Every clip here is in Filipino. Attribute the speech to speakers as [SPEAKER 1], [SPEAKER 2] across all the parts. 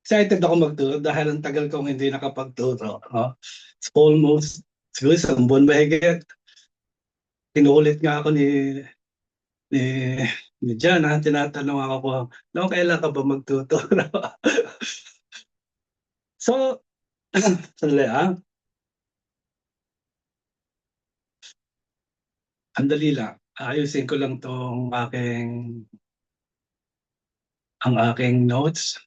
[SPEAKER 1] excited ako magturo dahil ang tagal kong hindi nakapagturo, no? It's almost siguro isang buwan mahigit. Inuulit nga ako ni ni Jana, tinatanong ako kung, "No, kailan ka ba magtuturo?" So, sandali, sandali lang. Ayusin ko lang 'tong aking notes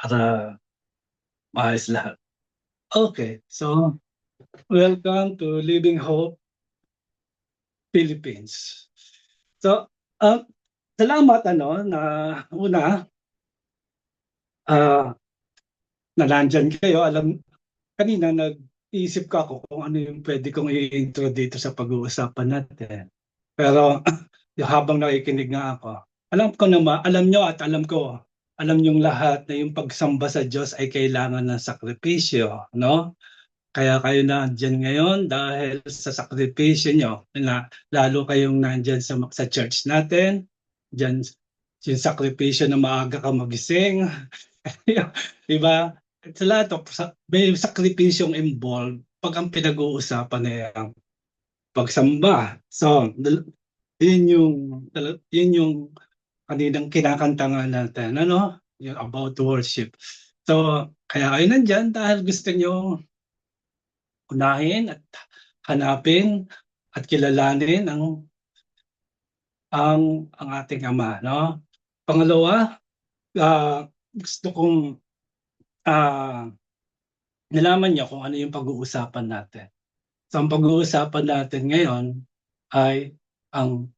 [SPEAKER 1] para maayos lahat. Okay, so welcome to Living Hope Philippines. So, salamat na una, ah, na nandiyan kayo. Kanina nag-iisip ka ako kung ano yung pwede kong i-intro dito sa pag-uusapan natin. Pero yung habang nakikinig nga ako, alam nyo at alam ko, alam niyong lahat na yung pagsamba sa Diyos ay kailangan ng sakripisyo, no? Kaya kayo nandiyan ngayon dahil sa sakripisyo nyo, na lalo kayong nandiyan sa church natin, diyan yung sakripisyo na maaga ka magising, di ba? Sa lahat may sakripisyong involved pag ang pinag-uusapan na yung pagsamba. So, yun yung kaninang kinakanta nga natin, ano? Yung about worship. So, kaya kayo nandyan dahil gusto nyo unahin at hanapin at kilalanin ang ating Ama, no? Pangalawa, gusto kong ah, nalaman niyo kung ano yung pag-uusapan natin. So, ang pag-uusapan natin ngayon ay ang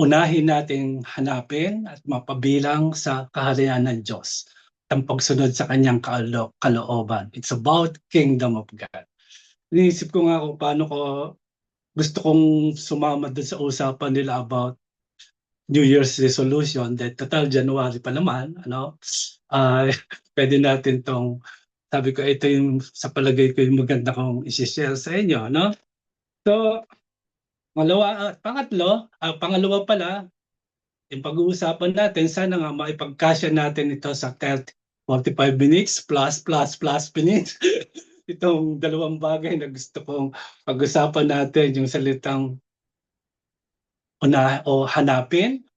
[SPEAKER 1] unahin nating hanapin at mapabilang sa kaharian ng Diyos, ang pagsunod sa kanyang kalooban. It's about kingdom of God. Iniisip ko nga kung paano ko gusto kong sumama dun sa usapan nila about New Year's resolution, that total January pa naman, uh, pwede natin tong, sabi ko, ito yung sa palagay ko yung maganda kong isi-share sa inyo, no? So, pangalawa pala, yung pag-uusapan natin, sana nga maipagkasya natin ito sa 45 minutes plus minutes. Itong dalawang bagay na gusto kong pag-usapan natin, yung salitang hanapin,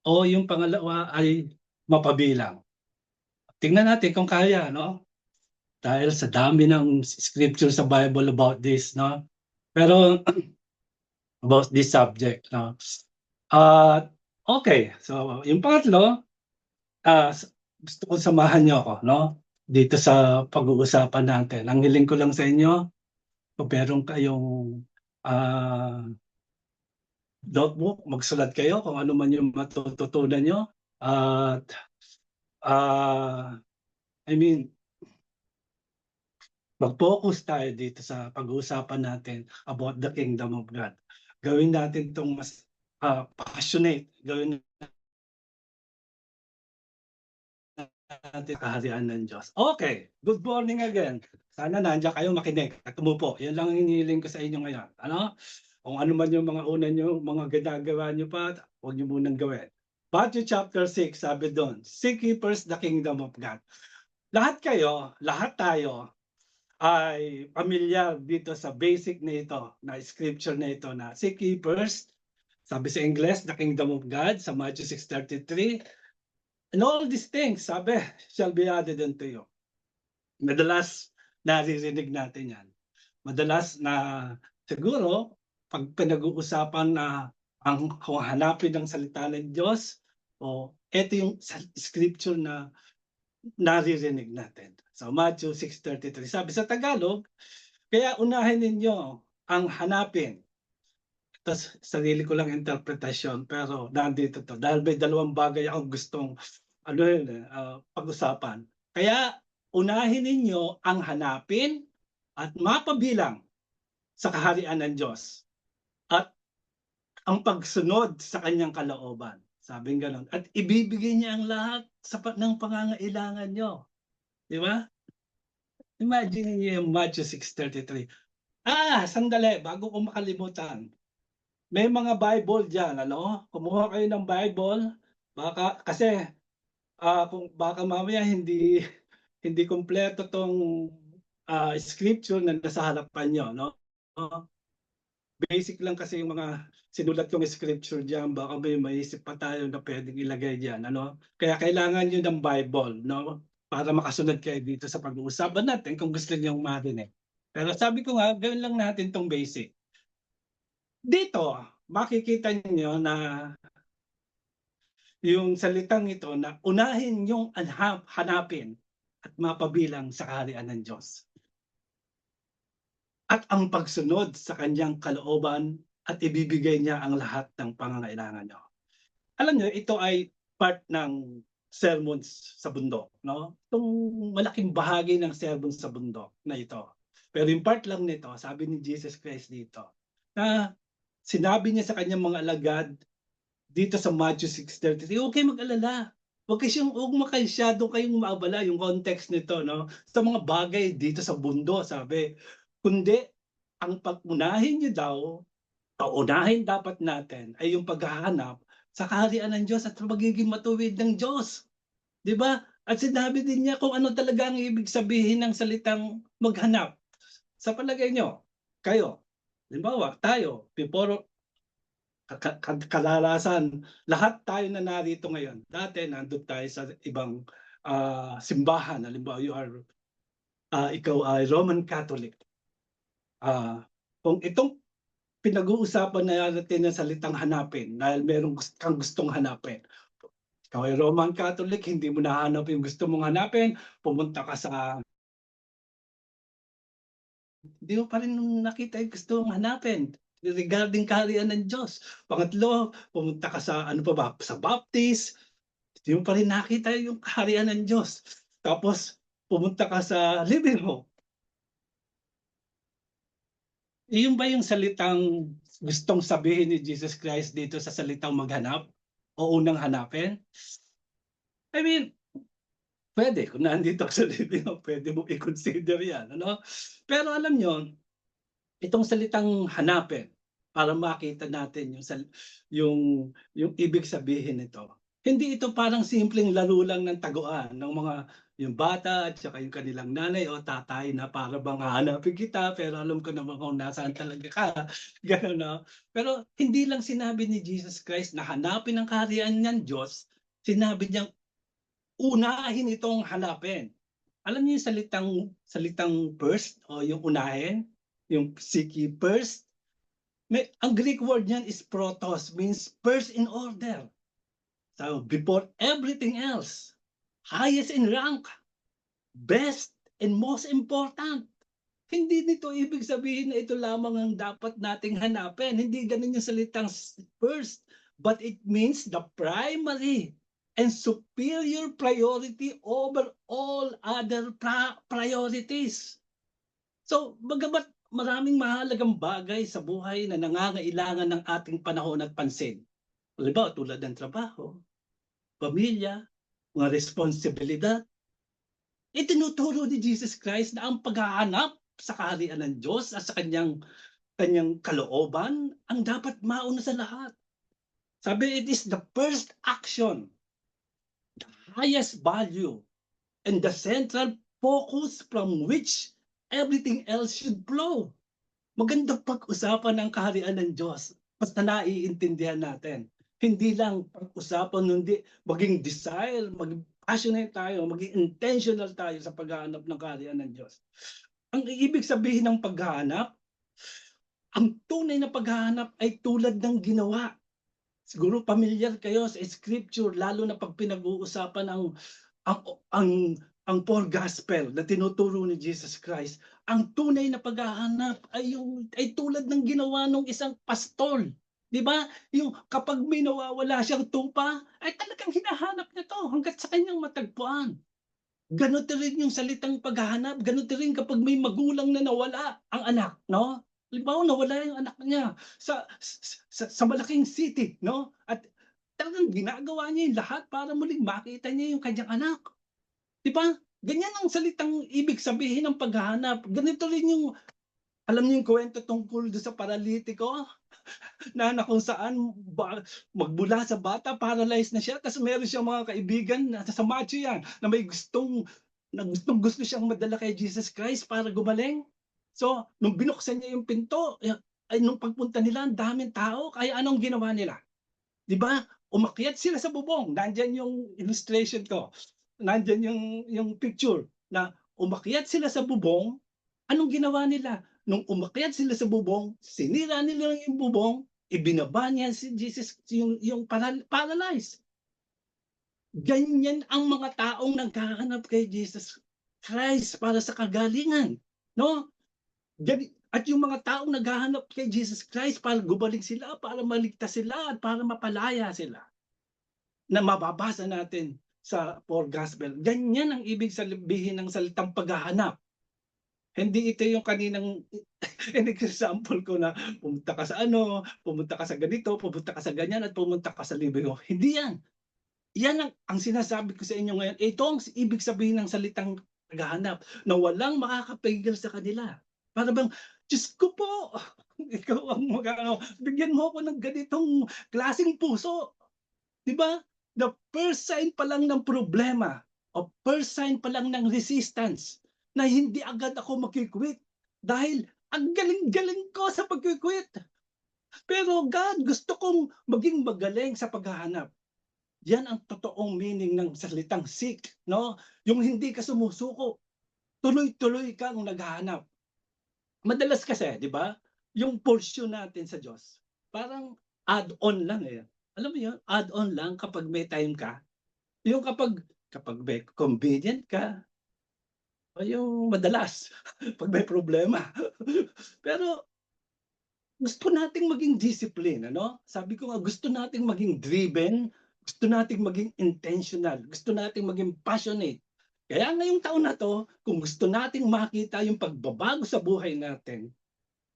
[SPEAKER 1] o yung pangalawa ay mapabilang. Tingnan natin kung kaya, no? Dahil sa dami ng scripture sa Bible about this, no? Pero about this subject, no? Okay, so yung pangatlo, gusto kong samahan niyo ako, no? Dito sa pag-uusapan natin. Ang hiling ko lang sa inyo, kung meron kayong uh, notebook, magsulat kayo kung ano man yung matututunan nyo. At I mean, mag-focus tayo dito sa pag-uusapan natin about the kingdom of God. Gawin natin itong mas passionate. Gawin natin kaharian ng Diyos. Okay, good morning again. Sana nandiyan kayo makinig at umupo. Yan lang ang hinihiling ko sa inyo ngayon. Ano? Kung ano man yung mga una nyo, mga ginagawa nyo pa, huwag nyo munang gawin. Matthew chapter 6, sabi doon, seek ye first the kingdom of God. Lahat tayo, ay pamilyar dito sa basic na ito, na scripture na ito, na seek ye first, sabi sa English, the kingdom of God, sa Matthew 6:33, and all these things, sabi, shall be added unto you. Madalas naririnig natin yan. Madalas na siguro, pag pinag-uusapan na kung hanapin ng salita ng Diyos, o ito yung scripture na naririnig natin. So Matthew 6:33, sabi sa Tagalog, kaya unahin ninyo ang hanapin. Ito sarili ko lang interpretasyon, pero nandito to. Dahil may dalawang bagay akong gustong pag-usapan. Kaya unahin ninyo ang hanapin at mapabilang sa kaharian ng Diyos at ang pagsunod sa kanyang kalooban. Sabing ganon. At ibibigay niya ang lahat ng pangangailangan nyo. Di ba? Imagine niyo yung Matthew 6:33. Sandali, bago ko makalimutan. May mga Bible dyan, ano? Kumuha kayo ng Bible Baka kasi, kung baka mamaya hindi hindi kumpleto 'tong, scripture na nasa harapan niyo 'no. Basic lang kasi yung mga sinulat kong scripture diyan, baka may maisip pa tayo na puwedeng ilagay diyan ano. Kaya kailangan niyo ng Bible 'no, para makasunod kayo dito sa pag-uusapan natin kung gusto niyong marinig. Pero sabi ko nga gawin lang natin 'tong basic. Dito makikita niyo na yung salitang ito na unahin niyong hanapin at mapabilang sa kaharian ng Diyos at ang pagsunod sa kanyang kalooban at ibibigay niya ang lahat ng pangangailangan niyo. Alam niyo ito ay part ng sermons sa bundok 'no, itong malaking bahagi ng sermon sa bundok na ito. Pero yung part lang nito sabi ni Jesus Christ dito, na sinabi niya sa kanyang mga alagad dito sa Matthew 6:33, "Huwag kayong mag-alala, huwag masyado kayong maabala," yung context nito 'no, sa mga bagay dito sa mundo sabi, kundi ang pag-unahin niyo daw, paunahin dapat natin ay yung paghahanap sa kaharian ng Diyos at sa pagiging matuwid ng Diyos, 'di ba? At sinabi din niya kung ano talaga ang ibig sabihin ng salitang maghanap. Sa palagay niyo, kayo, halimbawa tayo, before kadalasan lahat tayo na narito ngayon, dati nandun tayo sa ibang, simbahan. Halimbawa, ikaw ay Roman Catholic. Kung itong pinag-uusapan na natin na salitang hanapin dahil meron kang gustong hanapin. Ikaw ay Roman Catholic, hindi mo nahanap yung gusto mong hanapin, pumunta ka sa hindi mo pa rin nakita yung gusto mong hanapin regarding kaharian ng Diyos. Pangatlo, pumunta ka sa ano pa ba, sa Baptist, hindi mo pa rin nakita yung kaharian ng Diyos. Tapos pumunta ka sa living home. Iyon ba yung salitang gustong sabihin ni Jesus Christ dito sa salitang maghanap o unang hanapin? I mean, puwede kung nandito ka sa living room, puwede mong i-consider 'yan, ano? Pero alam niyo, itong salitang hanapin, para makita natin yung ibig sabihin nito. Hindi ito parang simpleng laro lang ng taguan ng mga yung bata at saka yung kanilang nanay o tatay na para bang hahanapin kita pero alam ko naman kung nasaan talaga ka, gano'n 'no? Pero hindi lang sinabi ni Jesus Christ na hanapin ang kaharian ng Diyos, sinabi niyang unahin itong hanapin. Alam niyo yung salitang first o yung unahin, yung seek ye first, ang Greek word niyan is protos, means first in order. So before everything else, highest in rank, best and most important. Hindi nito ibig sabihin na ito lamang ang dapat nating hanapin. Hindi ganun yung salitang first. But it means the primary and superior priority over all other priorities. So, bagamat maraming mahalagang bagay sa buhay na nangangailangan ng ating panahon at pansin. Halimbawa, tulad ng trabaho, pamilya, mga responsibilidad, itinuturo ni Jesus Christ na ang paghahanap sa kaharian ng Diyos at sa kanyang kalooban ang dapat mauna sa lahat. Sabi, it is the first action, the highest value, and the central focus from which everything else should flow. Magandang pag-usapan ang kaharian ng Diyos basta naiintindihan natin. Hindi lang pag-usapan, hindi maging desire, maging passionate tayo, maging intentional tayo sa paghahanap ng kaharian ng Diyos. Ang ibig sabihin ng paghahanap, ang tunay na paghahanap ay tulad ng ginawa. Siguro pamilyar kayo sa scripture lalo na pag pinag-uusapan ang ang ang four gospel na tinuturo ni Jesus Christ. Ang tunay na paghahanap ay tulad ng ginawa ng isang pastol. 'Di ba? Yung kapag may nawawala siyang tupa, ay talagang hinahanap niya 'to hangga't sa kanyang matagpuan. Gano'n rin yung salitang paghahanap, gano'n rin kapag may magulang na nawala ang anak, 'no? Halimbawa, nawala yung anak niya sa malaking city, 'no? At talagang ginagawa niya yung lahat para muling makita niya yung kanyang anak, 'di ba? Ganyan ang salitang ibig sabihin ng paghahanap. Ganito rin yung Alam niyo yung kwento tungkol dun sa paralitiko na kung saan magmula sa bata paralyzed na siya ta's meron siyang mga kaibigan na sa macho 'yan, na may gustong-gusto siyang madala kay Jesus Christ para gumaling. So, nung binuksan niya yung pinto, ay nung pagpunta nila ang daming tao, kaya anong ginawa nila? 'Di ba, umakyat sila sa bubong, nandiyan yung illustration ko, nandiyan yung picture na umakyat sila sa bubong, anong ginawa nila? Nung umakyat sila sa bubong, sinira nila yung bubong, ibinaba niya si Jesus yung paralyzed. Ganyan ang mga taong naghahanap kay Jesus Christ para sa kagalingan, 'no? At yung mga taong naghahanap kay Jesus Christ para gumaling sila, para maligtas sila at para mapalaya sila, na mababasa natin sa 4 Gospel. Ganyan ang ibig sabihin ng salitang paghahanap. Hindi ito yung kaninang example ko na pumunta ka sa ano, pumunta ka sa ganito, pumunta ka sa ganyan at pumunta ka sa libreng. Hindi yan. Yan ang sinasabi ko sa inyo ngayon. Ito ang ibig sabihin ng salitang paghahanap na walang makakapigil sa kanila. Para bang, Diyos ko po, ikaw ang mag-ano, bigyan mo ako ng ganitong klaseng puso. 'Di ba? The first sign pa lang ng problema o first sign pa lang ng resistance na hindi agad ako magki-quit dahil ang galing-galing ko sa pagki-quit. Pero God, gusto kong maging magaling sa paghahanap. Yan ang totoong meaning ng salitang seek, no? Yung hindi ka sumusuko, tuloy-tuloy kang naghahanap. Madalas kasi, 'di ba, yung portion natin sa Diyos, parang add-on lang, eh. Alam mo yun, add-on lang kapag may time ka. Yung kapag may convenient ka o yung madalas 'pag may problema. Pero gusto nating maging discipline, ano? Sabi ko nga gusto nating maging driven, gusto nating maging intentional, gusto nating maging passionate. Kaya ngayong taon na 'to, kung gusto nating makita yung pagbabago sa buhay natin,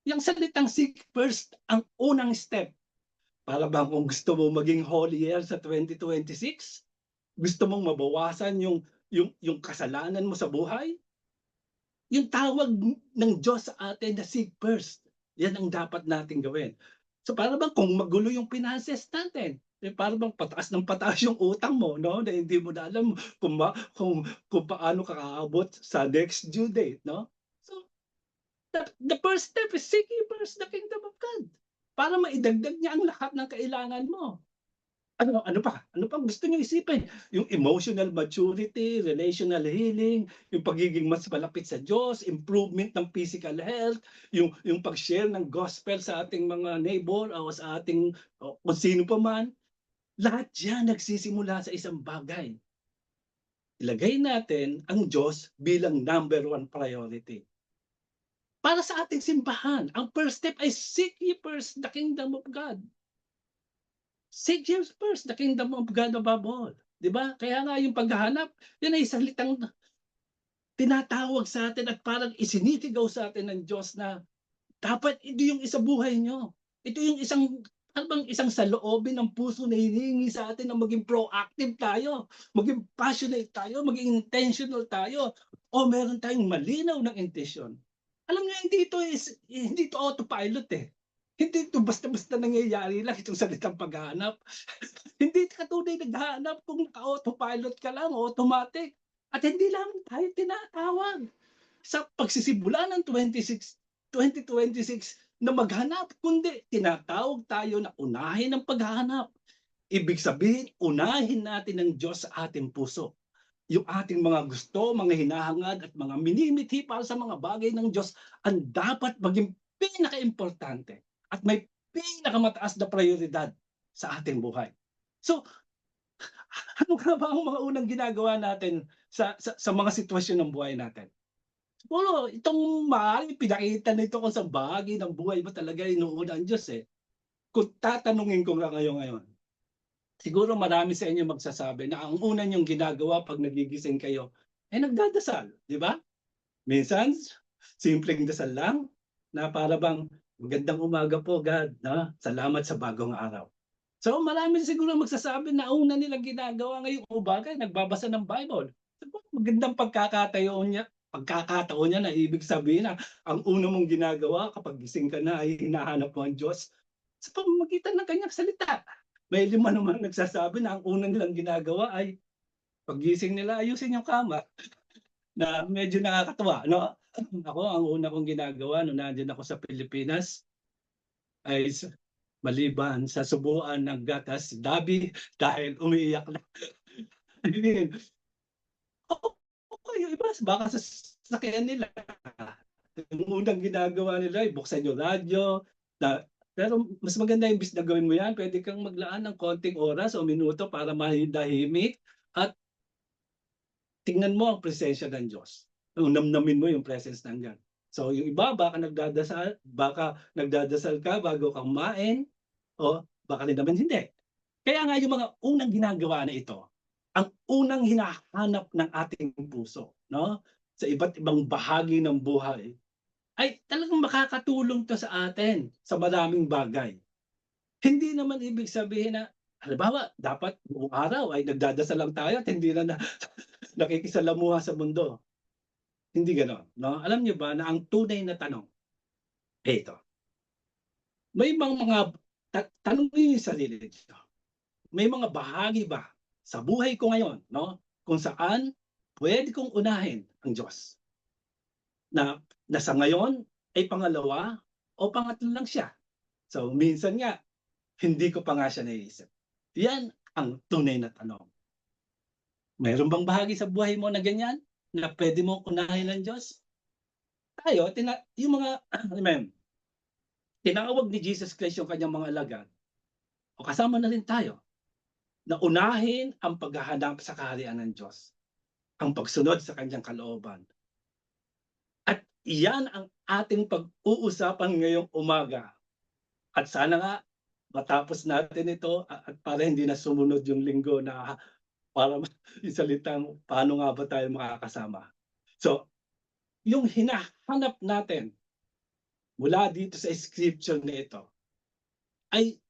[SPEAKER 1] yung salitang seek first ang unang step. Para bang kung gusto mo maging holy year sa 2026, gusto mong mabawasan yung kasalanan mo sa buhay, yung tawag ng Diyos sa atin na seek first, yan ang dapat nating gawin. So para bang kung magulo yung finances natin, para bang pataas ng pataas yung utang mo, no? Na hindi mo na alam kung paano ka aabot sa next due date, no? So the first step is seeking first the kingdom of God para maidagdag niya ang lahat ng kailangan mo. Ano pa? Ano pang gusto niyo isipin? Yung emotional maturity, relational healing, yung pagiging mas malapit sa Diyos, improvement ng physical health, yung pag-share ng gospel sa ating mga neighbor o sa ating kung sino pa man. Lahat yan nagsisimula sa isang bagay. Ilagay natin ang Diyos bilang number one priority. Para sa ating simbahan, ang first step ay seek ye first the kingdom of God. Seek ye first the kingdom of God above all. 'Di ba? Kaya nga yung paghahanap, yan ay salitang tinatawag sa atin at parang isinisigaw sa atin ng Diyos na dapat ito yung isa buhay nyo. Ito yung isang saloobin ng puso na hinihingi sa atin na maging proactive tayo, maging passionate tayo, maging intentional tayo, o meron tayong malinaw ng intensyon. Alam niyo, hindi ito autopilot eh. Hindi ito basta-basta nangyayari lang itong salitang paghahanap. Hindi ka tunay naghahanap kung naka-autopilot ka lang, automatic. At hindi lang tayo tinatawag sa pagsisimula ng 2026 na maghanap, kundi tinatawag tayo na unahin ang paghahanap. Ibig sabihin, unahin natin ng Diyos sa ating puso. Yung ating mga gusto, mga hinahangad at mga minimithi para sa mga bagay ng Diyos ang dapat maging pinaka-importante at may pinakamataas na prioridad sa ating buhay. So, ano nga ba ang mga unang ginagawa natin sa mga sitwasyon ng buhay natin? Siguro itong maaaring pinakita nito kung sa bahagi ng buhay mo talaga inuuna ang Diyos eh. Kung tatanungin ko nga kayo ngayon, siguro marami sa inyo magsasabi na ang una niyong ginagawa 'pag nagigising kayo ay nagdadasal, 'di ba? Minsan simpleng dasal lang na para bang, "Magandang umaga po God, 'no, salamat sa bagong araw." So marami siguro magsasabi na una nilang ginagawa ngayong umaga nagbabasa ng Bible. Siguro magandang pagkakataon niya na ibig sabihin na ang una mong ginagawa kapag gising ka na ay hinahanap mo ang Diyos sa pamamagitan ng kanyang salita. May 5 naman nagsasabi na ang una nilang ginagawa ay paggising nila ayusin yung kama na medyo nakakatuwa 'no. Ako ang una kong ginagawa nung nandiyan ako sa Pilipinas ay maliban sa subuan ng gatas Dabi dahil umiiyak na. I mean, oo, yung iba baka sa sasakyan nila, yung unang ginagawa nila ay buksan yung radyo na pero mas maganda imbes na gawin mo yan puwede kang maglaan ng konting oras o minuto para manahimik at tingnan mo ang presensya ng Diyos. Namnamin mo yung presence ng God. So yung iba baka nagdadasal ka bago ka kumain o baka rin naman hindi. Kaya nga yung mga unang ginagawa na ito, ang unang hinahanap ng ating puso, 'no, sa iba't ibang bahagi ng buhay, ay talagang makakatulong 'to sa atin sa maraming bagay. Hindi naman ibig sabihin na halimbawa dapat buong araw ay nagdadasal lang tayo at hindi na nakikisalamuha sa mundo, hindi gano'n, 'no? Alam niyo ba na ang tunay na tanong, eh, ito, may mga tanongin niyo yung sarili niyo. May mga bahagi ba sa buhay ko ngayon 'no, kung saan puwede kong unahin ang Diyos na sa ngayon ay pangalawa o pangatlo lang siya. So minsan nga hindi ko pa nga siya naiisip. Yan ang tunay na tanong. Mayro'n bang bahagi sa buhay mo na ganyan, na puwede mong unahin ang Diyos? Tayo yung mga amen, tinawag ni Jesus Christ yung kanyang mga alagad o kasama na rin tayo na unahin ang paghahanap sa kaharian ng Diyos, ang pagsunod sa kanyang kalooban. At iyan ang ating pag-uusapan ngayong umaga. At sana nga matapos natin ito at para hindi na sumunod yung linggo na para yung salitang paano nga ba tayo makakasama. So, yung hinahanap natin mula dito sa scripture na ito ay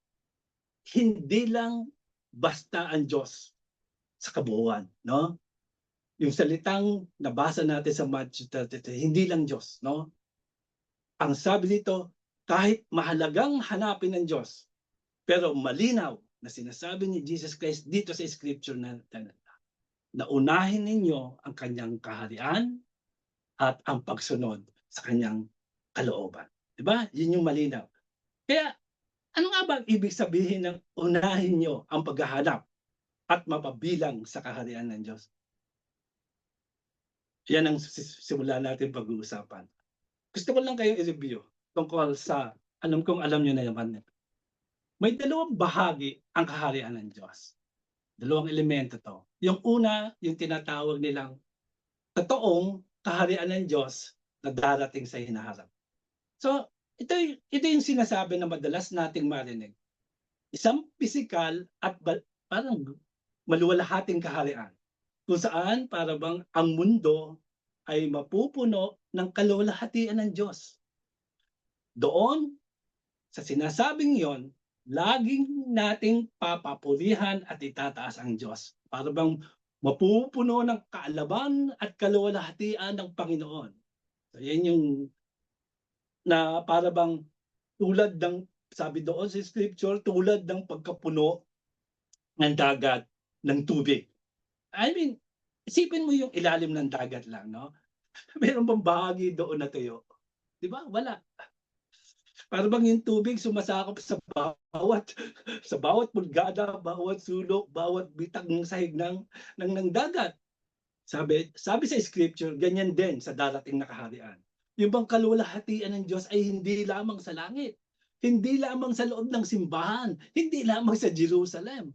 [SPEAKER 1] hindi lang basta ang Diyos sa kabuuan, no? Yung salitang nabasa natin sa Matthew 33, hindi lang Diyos, no? Ang sabi dito, kahit mahalagang hanapin ng Diyos, pero malinaw na sinasabi ni Jesus Christ dito sa scripture na unahin ninyo ang kanyang kaharian at ang pagsunod sa kanyang kalooban. 'Di ba? Yun yung malinaw. Kaya ano nga ba ang ibig sabihin ng unahin niyo ang paghahanap at mapabilang sa kaharian ng Diyos? Yan ang simulan natin pag-uusapan. Gusto ko lang kayong i-review tungkol sa alam niyo na naman. May dalawang bahagi ang kaharian ng Diyos. Dalawang elemento 'to. Yung una, yung tinatawag nilang totoong kaharian ng Diyos na darating sa hinaharap. So, ito yung sinasabi na madalas nating marinig. Isang pisikal at parang maluwalhating kaharian kung saan para bang ang mundo ay mapupuno ng kaluwalhatian ng Diyos. Doon, sa sinasabing yon, laging nating papupurihan at itataas ang Diyos. Para bang mapupuno ng kaalaman at kaluwalhatian ng Panginoon. So, yan yung na para bang tulad ng sabi doon sa scripture, tulad ng pagkapuno ng dagat ng tubig. I mean, isipin mo yung ilalim ng dagat lang, no? Meron bang bahagi doon na tuyo? 'Di ba? Wala. Para bang yung tubig sumasakop sa bawat pulgada, bawat sulok, bawat bitag ng sahig ng dagat. Sabi sa scripture, ganyan din sa darating na kaharian. Yung bang kaluwalhatian ng Diyos ay hindi lamang sa langit, hindi lamang sa loob ng simbahan, hindi lamang sa Jerusalem.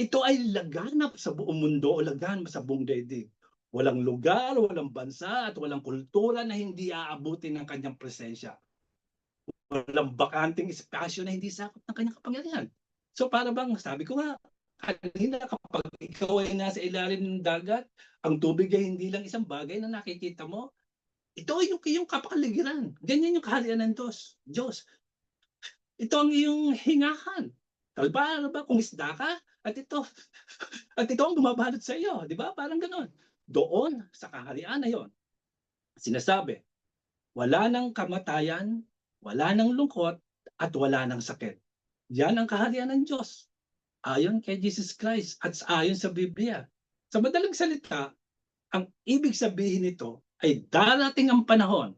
[SPEAKER 1] Ito ay laganap sa buong mundo o laganap sa buong daigdig. Walang lugar, walang bansa at walang kultura na hindi aabutin ng kanyang presensya. Walang bakanting espasyo na hindi sakop ng kanyang kapangyarihan. So para bang sabi ko nga kanina, kapag ikaw ay nasa ilalim ng dagat, ang tubig ay hindi lang isang bagay na nakikita mo. Ito ay yung iyong kapakaligiran. Ganyan yung kaharian ng Diyos. Ito ang iyong hingahan. Kalba ba kung isda ka at ito at ito ang bumabalot sa iyo, 'di ba? Parang gano'n. Doon sa kaharian na 'yon, Sinasabi, wala ng kamatayan, wala ng lungkot, at wala ng sakit. Yan ang kaharian ng Diyos. Ayon kay Jesus Christ at ayon sa Biblia. Sa madaling salita, ang ibig sabihin nito ay darating ang panahon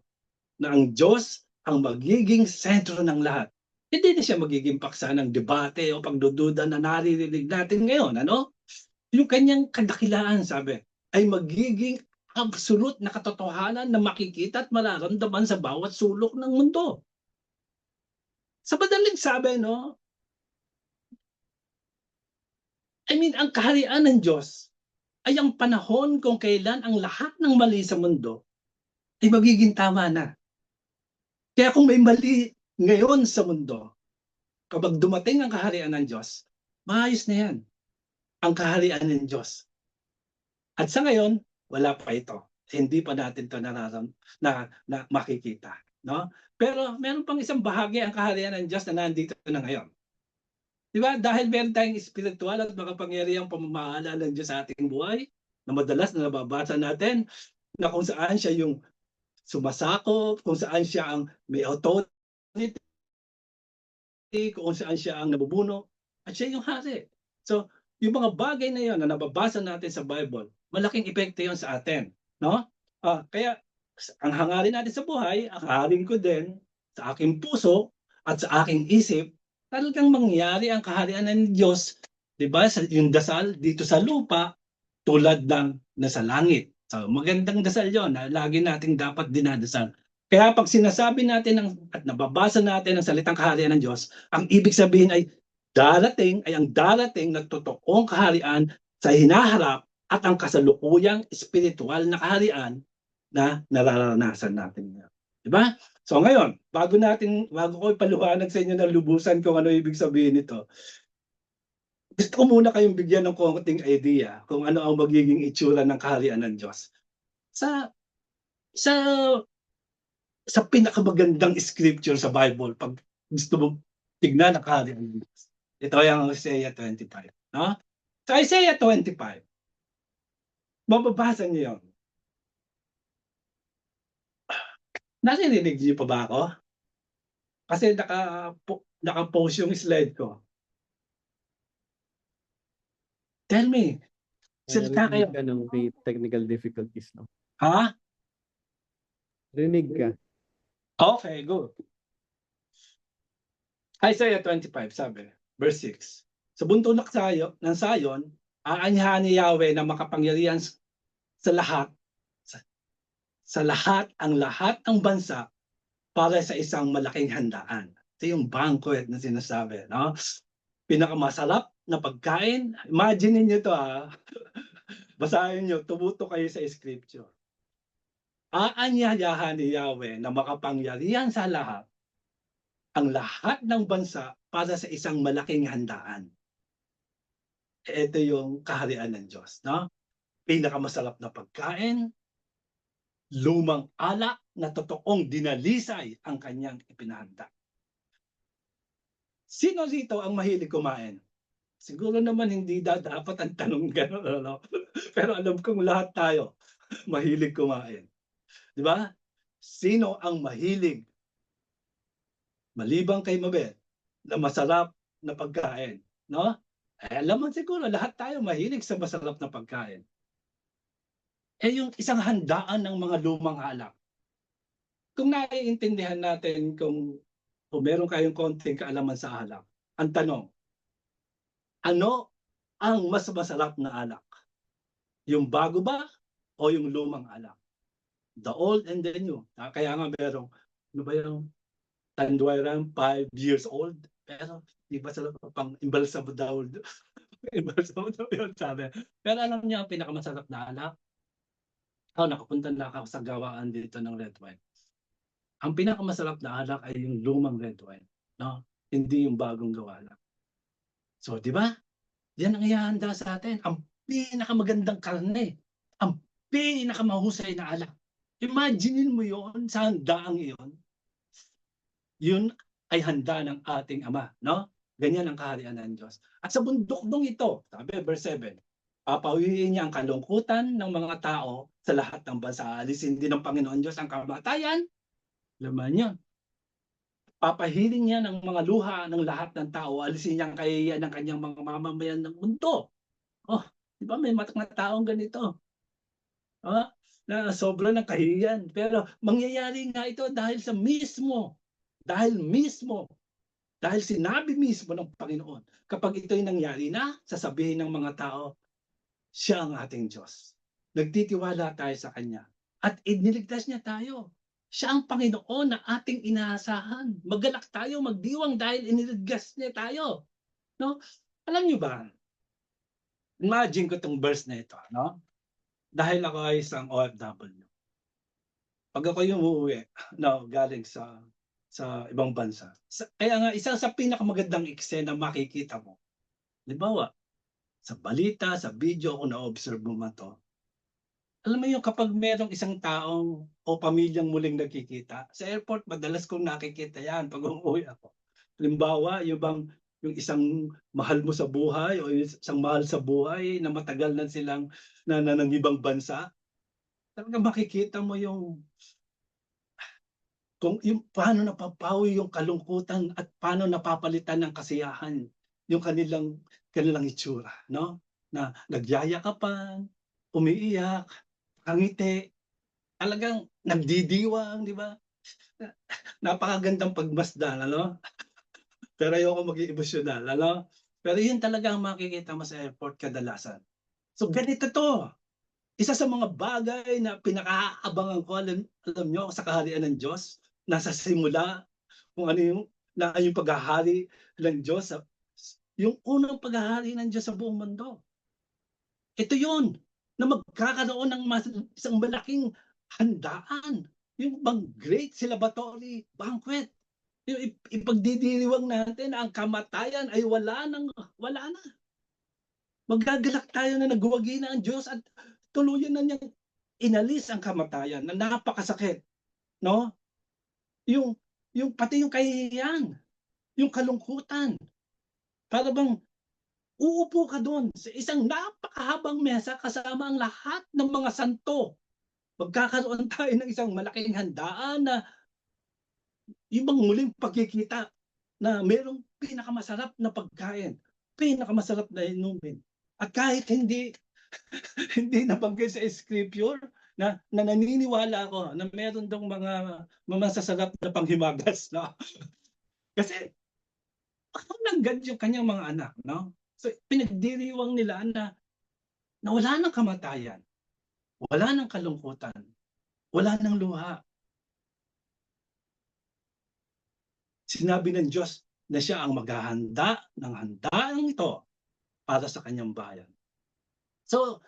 [SPEAKER 1] na ang Diyos ang magiging sentro ng lahat. Hindi na siya magiging paksa ng debate o pagdududa na naririnig natin ngayon. Ano? Yung kanyang kadakilaan, sabi, ay magiging absolute na katotohanan na makikita at mararamdaman sa bawat sulok ng mundo. Sa madaling sabi, no? I mean, ang kaharian ng Diyos ay ang panahon kung kailan ang lahat ng mali sa mundo ay magiging tama na. Kaya kung may mali ngayon sa mundo, kapag dumating ang kaharian ng Diyos, maayos na yan. Ang kaharian ng Diyos. At sa ngayon, wala pa ito. Hindi pa natin ito na makikita. No? Pero meron pang isang bahagi ang kaharian ng Diyos na nandito na ngayon. Di ba? Dahil meron tayong spiritual at makapangyarihang pamamahala ng Diyos sa ating buhay, na madalas na nababasa natin, na kung saan siya yung sumasakop, kung saan siya ang may authority, kung saan siya ang nabubuno, at siya yung hari. So, yung mga bagay na yon na nababasa natin sa Bible, malaking epekto yon sa atin. No? Kaya, ang hangarin natin sa buhay, ang hangarin ko din sa aking puso at sa aking isip, talagang mangyari ang kaharian ng Diyos, di ba? Yung dasal dito sa lupa, tulad ng nasa langit. So, magandang dasal yon na lagi nating dapat dinadasal. Kaya pag sinasabi natin at nababasa natin ang salitang kaharian ng Diyos, ang ibig sabihin ay ang darating na totoong kaharian sa hinaharap at ang kasalukuyang espiritual na kaharian na nararanasan natin. Di ba? So ngayon, bago ko ipaliwanag sa inyo ng lubusan kung ano ibig sabihin nito, gusto ko muna kayong bigyan ng konting idea kung ano ang magiging itsura ng kaharian ng Diyos. Sa sa sa pinakamagandang scripture sa Bible, pag gusto mo tignan ang kaharian ng Diyos. Ito ay ang Isaiah 25. No? Sa Isaiah 25, mababasa niyo yun. Naririnig niyo pa ba ako? Kasi naka-post yung slide ko. Tell me. Salita kayo.
[SPEAKER 2] Narinig ka ng may technical difficulties, no?
[SPEAKER 1] Ha?
[SPEAKER 2] Rinig ka.
[SPEAKER 1] Okay, good. Isaiah 25, sabi, verse 6. Sa bunto ng Sayon, aanyahan ni Yahweh na makapangyarihan sa lahat, sa lahat ng bansa para sa isang malaking handaan. Ito yung banquet na sinasabi. No? Pinakamasarap na pagkain. Imagine niyo to Basahin niyo, tumuto kayo sa scripture. Aanyayahan ni Yahweh na makapangyarihan sa lahat, ang lahat ng bansa para sa isang malaking handaan. Ito yung kaharian ng Diyos. No? Pinakamasarap na pagkain, lumang alak na totoong dinalisay ang kanyang ipinahanda. Sino dito ang mahilig kumain? Siguro naman hindi dapat ang tanong gano'n. No? Pero alam kong lahat tayo mahilig kumain. Di ba? Sino ang mahilig, maliban kay Mabel, na masarap na pagkain? No? Alam mo siguro, lahat tayo mahilig sa masarap na pagkain. Yung isang handaan ng mga lumang alak. Kung naiintindihan natin kung meron kayong konting kaalaman sa alak, ang tanong, ano ang mas masarap na alak? Yung bago ba o yung lumang alak? The old and the new. Kaya nga merong, ano ba yung Tanduayran, 5 years old? Pero di ba sila pang imbalsamo daw? Imbalsamo daw yun sabi. Pero alam niyo ang pinakamasarap na alak? Nakapunta na ako sa gawaan dito ng red wine. Ang pinakamasarap na alak ay yung lumang red wine. No? Hindi yung bagong gawa lang. So, di ba? Yan ang ihahanda sa atin. Ang pinakamagandang karne. Ang pinakamahusay na alak. Imaginin mo yon sa handaang iyon. Yun ay handa ng ating Ama. No? Ganyan ang kaharian ng Diyos. At sa bundok dong ito, sabi verse 7, Papawiin niya ang kalungkutan ng mga tao sa lahat ng bansa. Aalisin din ng Panginoon Diyos ang kamatayan. Laman yun. Papahiling niya ng mga luha ng lahat ng tao. Alisin niya ang kahihiyan ng kanyang mga mamamayan ng mundo. Oh, di ba may mga taong ganito? Ah, na sobra ng kahihiyan. Pero mangyayari nga ito dahil sinabi mismo ng Panginoon. Kapag ito'y nangyari na, sasabihin ng mga tao, siya ang ating Diyos. Nagtitiwala tayo sa Kanya. At iniligtas niya tayo. Siya ang Panginoon na ating inaasahan. Magalak tayo, magdiwang dahil iniligtas niya tayo. No? Alam niyo ba, imagine ko itong verse na ito. No? Dahil ako ay isang OFW. Pag ako yung umuwi, no, galing sa ibang bansa. Kaya nga, isa sa pinakamagandang eksena makikita mo. Halimbawa, sa balita, sa video, kung na-observe mo man to, alam mo yung kapag merong isang taong o pamilyang muling nagkikita, sa airport madalas kong nakikita yan pag umuwi ako. Halimbawa, yung isang mahal mo sa buhay o yung isang mahal sa buhay na matagal na silang ng ibang bansa, talagang makikita mo kung yung paano napapawi yung kalungkutan at paano napapalitan ng kasiyahan yung kanilang itsura, no? Na nagyayakapan, umiiyak, kangiti, talagang nagdidiwang, di ba? Napakagandang pagmasdan, ano? Pero ayoko maging emosyonal, ano? Pero yun talaga ang makikita mo sa airport kadalasan. So ganito to. Isa sa mga bagay na pinakaabangan ko, alam nyo, sa kaharian ng Diyos, nasa simula, kung ano yung paghahari ng Diyos, yung unang paghahari ng Diyos sa buong mundo. Ito yun, na magkakaroon ng isang malaking handaan, yung bang great celebratory banquet. Yung ipagdidiriwang natin na ang kamatayan ay wala na. Magagalak tayo na nagwagi na ang Diyos at tuluyan na niyang inalis ang kamatayan na napakasakit, no? Yung pati yung kahihiyan, yung kalungkutan. Para bang uupo ka doon sa isang napakahabang mesa kasama ang lahat ng mga santo. Magkakaroon tayo ng isang malaking handaan na yung bang muling pagkikita na merong pinakamasarap na pagkain, pinakamasarap na inumin. At kahit hindi hindi nabanggit sa scripture na naniniwala ako na meron dong mga masasarap na panghimagas, no? Kasi nanggad yung kanyang mga anak, no? So pinagdiriwang nila na wala ng kamatayan, wala ng kalungkutan, wala ng luha. Sinabi ng Diyos na siya ang maghahanda ng handaan ito para sa kanyang bayan. So,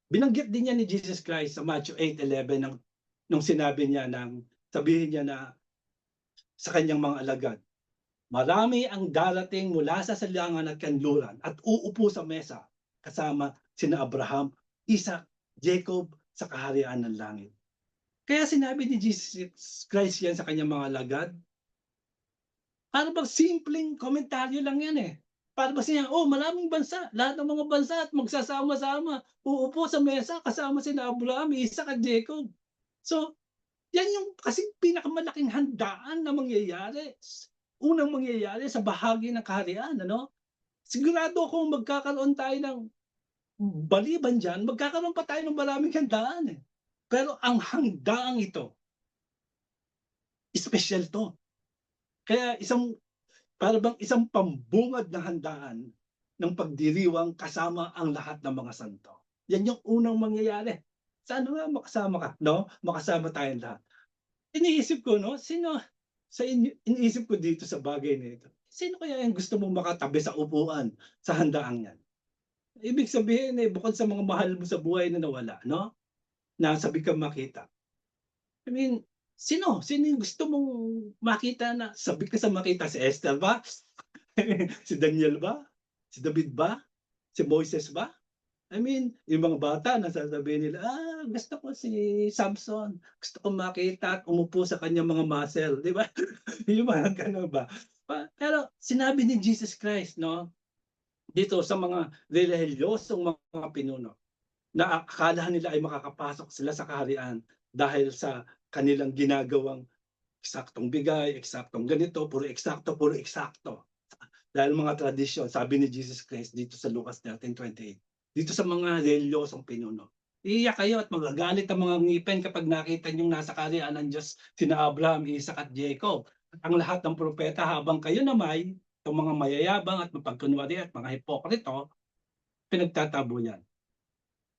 [SPEAKER 1] binanggit din niya ni Jesus Christ sa Matthew 8:11 nung sinabi niya sabihin niya na sa kanyang mga alagad, marami ang darating mula sa silangan at kanluran at uupo sa mesa kasama sina Abraham, Isaac, Jacob sa kaharian ng langit. Kaya sinabi ni Jesus Christ yan sa kanyang mga alagad, para bang simpleng komentaryo lang yan eh. Para ba siya, maraming bansa, lahat ng mga bansa at magsasama-sama, uupo sa mesa kasama sina Abraham, Isaac at Jacob. So, yan yung kasing pinakamalaking handaan na mangyayari. Unang mangyayari sa bahagi ng kaharian, ano? Sigurado kung magkakaroon tayo ng baliban dyan, magkakaroon pa tayo ng maraming handaan eh. Pero ang handaang ito, special to. Kaya para bang isang pambungad na handaan ng pagdiriwang kasama ang lahat ng mga santo. Yan yung unang mangyayari. Sana nga makasama ka, no? Makasama tayong lahat. Iniisip ko, no? Iniisip ko dito sa bagay na ito. Sino kaya yung gusto mong makatabi sa upuan sa handaang yan? Ibig sabihin, bukod sa mga mahal mo sa buhay na nawala, no? Na sabi kang makita. I mean, sino yung gusto mong makita na sabi ka sa makita? Si Esther ba? Si Daniel ba? Si David ba? Si Moises ba? I mean, yung mga bata nasasabihin nila, gusto ko si Samson. Gusto ko makita at umupo sa kanyang mga muscle. Di ba? Yung mga gano'n ba? Pero sinabi ni Jesus Christ, no? dito sa mga relihiyosong mga pinuno na akala nila ay makakapasok sila sa kaharian dahil sa kanilang ginagawang eksaktong bigay, eksaktong ganito, puro eksakto, puro eksakto. Dahil mga tradisyon, sabi ni Jesus Christ dito sa Lucas 13:28, dito sa mga reliyosong pinuno. Iiyak kayo at magagalit ang mga ngipin kapag nakita niyong nasa kaharian ng Diyos sina Abraham, Isaac at Jacob. At ang lahat ng propeta habang kayo namay, itong mga mayayabang at mapagkunwari at mga hipokrito, pinagtatabo yan.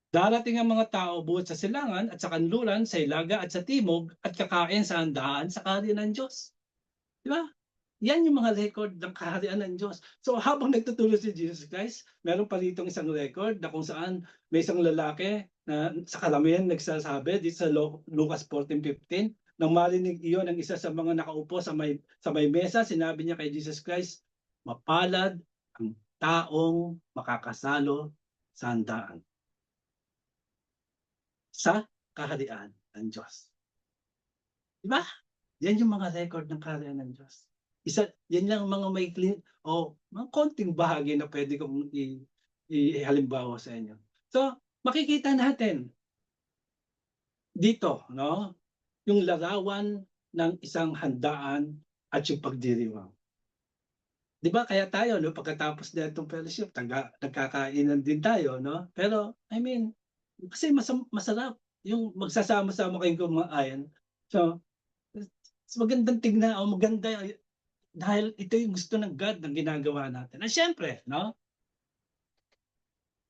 [SPEAKER 1] Darating ang mga tao buhat sa silangan at sa kanluran, sa ilaga at sa timog at kakain sa handaan sa kaharian ng Diyos. Di ba? Yan yung mga record ng kaharian ng Diyos. So habang nagtuturo si Jesus Christ, meron pa ritong isang record na kung saan may isang lalaki na sa karamihan nagsasabi dito sa Lucas 14:15, nang marinig iyon ng isa sa mga nakaupo sa may mesa, sinabi niya kay Jesus Christ, mapalad ang taong makakasalo sa handaan sa kaharian ng Diyos. Di ba? Yan yung mga record ng kaharian ng Diyos. Yan lang mga may mga konting bahagi na pwede kong ihalimbawa sa inyo. So, makikita natin dito, no, yung larawan ng isang handaan at yung pagdiriwang. Di ba kaya tayo, no, pagkatapos na itong fellowship, nagkakainan din tayo, no? Pero, I mean, kasi masarap yung magsasama-sama kayong kumain. So, magandang tignan o maganda dahil ito yung gusto ng God na ginagawa natin. At syempre, no?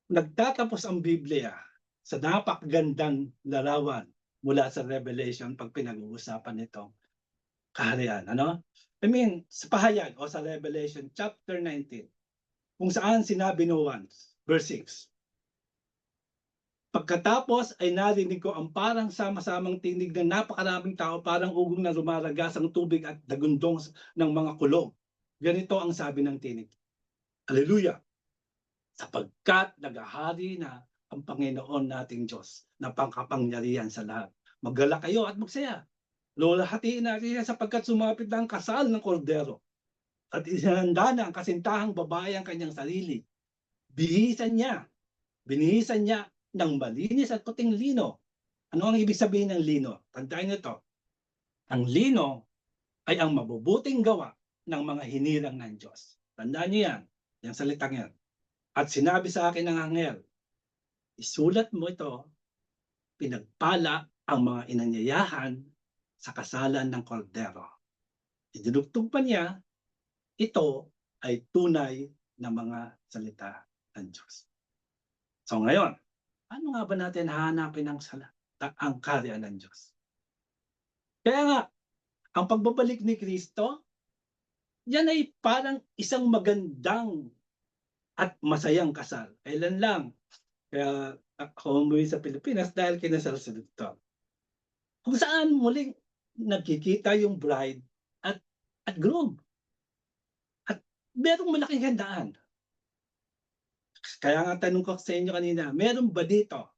[SPEAKER 1] Nagtatapos ang Biblia sa napakagandang larawan mula sa Revelation pag pinag-uusapan itong kaharian, ano? I mean, sa pahayag o sa Revelation chapter 19, kung saan sinabi no once, verse 6, pagkatapos ay narinig ko ang parang sama-samang tinig ng napakaraming tao, parang ugong na lumalagas ang tubig at dagundong ng mga kulog. Ganito ang sabi ng tinig. Hallelujah! Sapagkat naghahari na ang Panginoon nating Diyos na pangkapangyarihan sa lahat. Maggalak kayo at magsaya. Lulahatiin natin siya sapagkat sumapit na ang kasal ng kordero. At isinanda na ang kasintahang babae ang kanyang sarili. Binihisan niya ng malinis at puting lino. Ano ang ibig sabihin ng lino? Tandaan niyo to. Ang lino ay ang mabubuting gawa ng mga hinirang ng Diyos. Tandaan niyo yan. Yung salitang yan. At sinabi sa akin ng anghel, isulat mo ito, pinagpala ang mga inanyayahan sa kasalan ng kordero. Idinugtong pa niya, ito ay tunay na mga salita ng Diyos. So ngayon, ano nga ba natin hahanapin ang kaharian ng Diyos? Kaya nga, ang pagbabalik ni Kristo, yan ay parang isang magandang at masayang kasal. Kailan lang? Kaya ako umuwi sa Pilipinas dahil kinasal sa dito. Kung saan muling nagkikita yung bride at groom. At merong malaking handaan. Kaya nga tanong ko sa inyo kanina, meron ba dito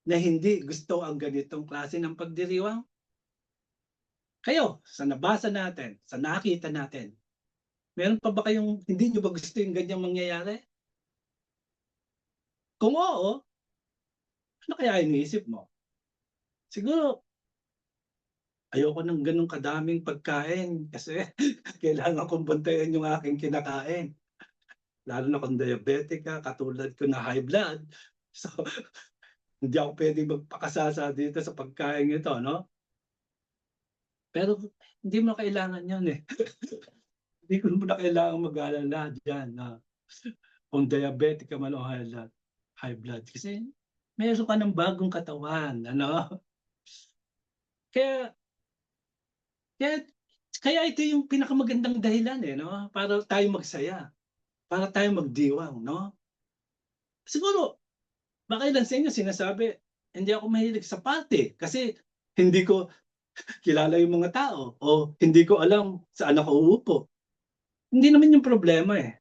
[SPEAKER 1] na hindi gusto ang ganitong klase ng pagdiriwang? Kayo, sa nabasa natin, sa nakita natin, meron pa ba kayong hindi nyo ba gusto yung ganyang mangyayari? Kung oo, ano kaya iniisip mo? Siguro, ayoko ng ganong kadaming pagkain kasi kailangan kong bantayan yung aking kinakain. Lalo na kung diabetic ka, katulad ko na high blood. So, hindi ako pwedeng magpakasasa dito sa pagkain ito, no? Pero hindi mo kailangan yun eh. Hindi ko mo na kailangan mag-alala dyan na kung diabetic ka man o high blood. Kasi meron ka ng bagong katawan, ano? Kaya, kaya, kaya ito yung pinakamagandang dahilan eh, no? Para tayo magsaya. Para tayo magdiwang, no? Siguro, baka ilan sa inyo sinasabi, hindi ako mahilig sa party kasi hindi ko kilala yung mga tao o hindi ko alam saan ako uupo. Hindi naman yung problema eh.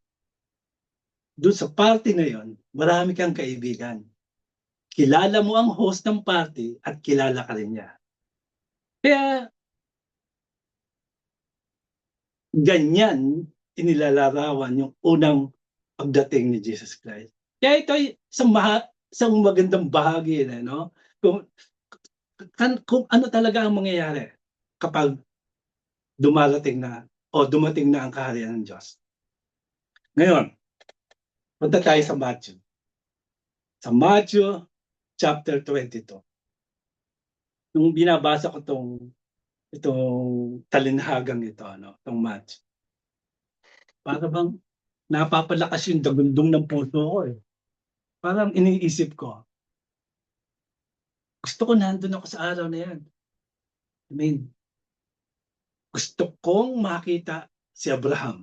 [SPEAKER 1] Doon sa party na yon, marami kang kaibigan. Kilala mo ang host ng party at kilala ka rin niya. Kaya ganyan inilalarawan yung unang pagdating ni Jesus Christ. Kaya ito ay isang magandang bahagi na, no? Kung ano talaga ang mangyayari kapag dumating na ang kaharian ng Diyos. Ngayon, punta tayo sa Matthew. Sa Matthew chapter 22. Nung binabasa ko itong talinhagang ito, ano, itong Matthew. Para bang napapalakas yung dagundong ng puso ko eh. Parang iniisip ko, gusto ko nandun ako sa araw na yan. I mean, gusto kong makita si Abraham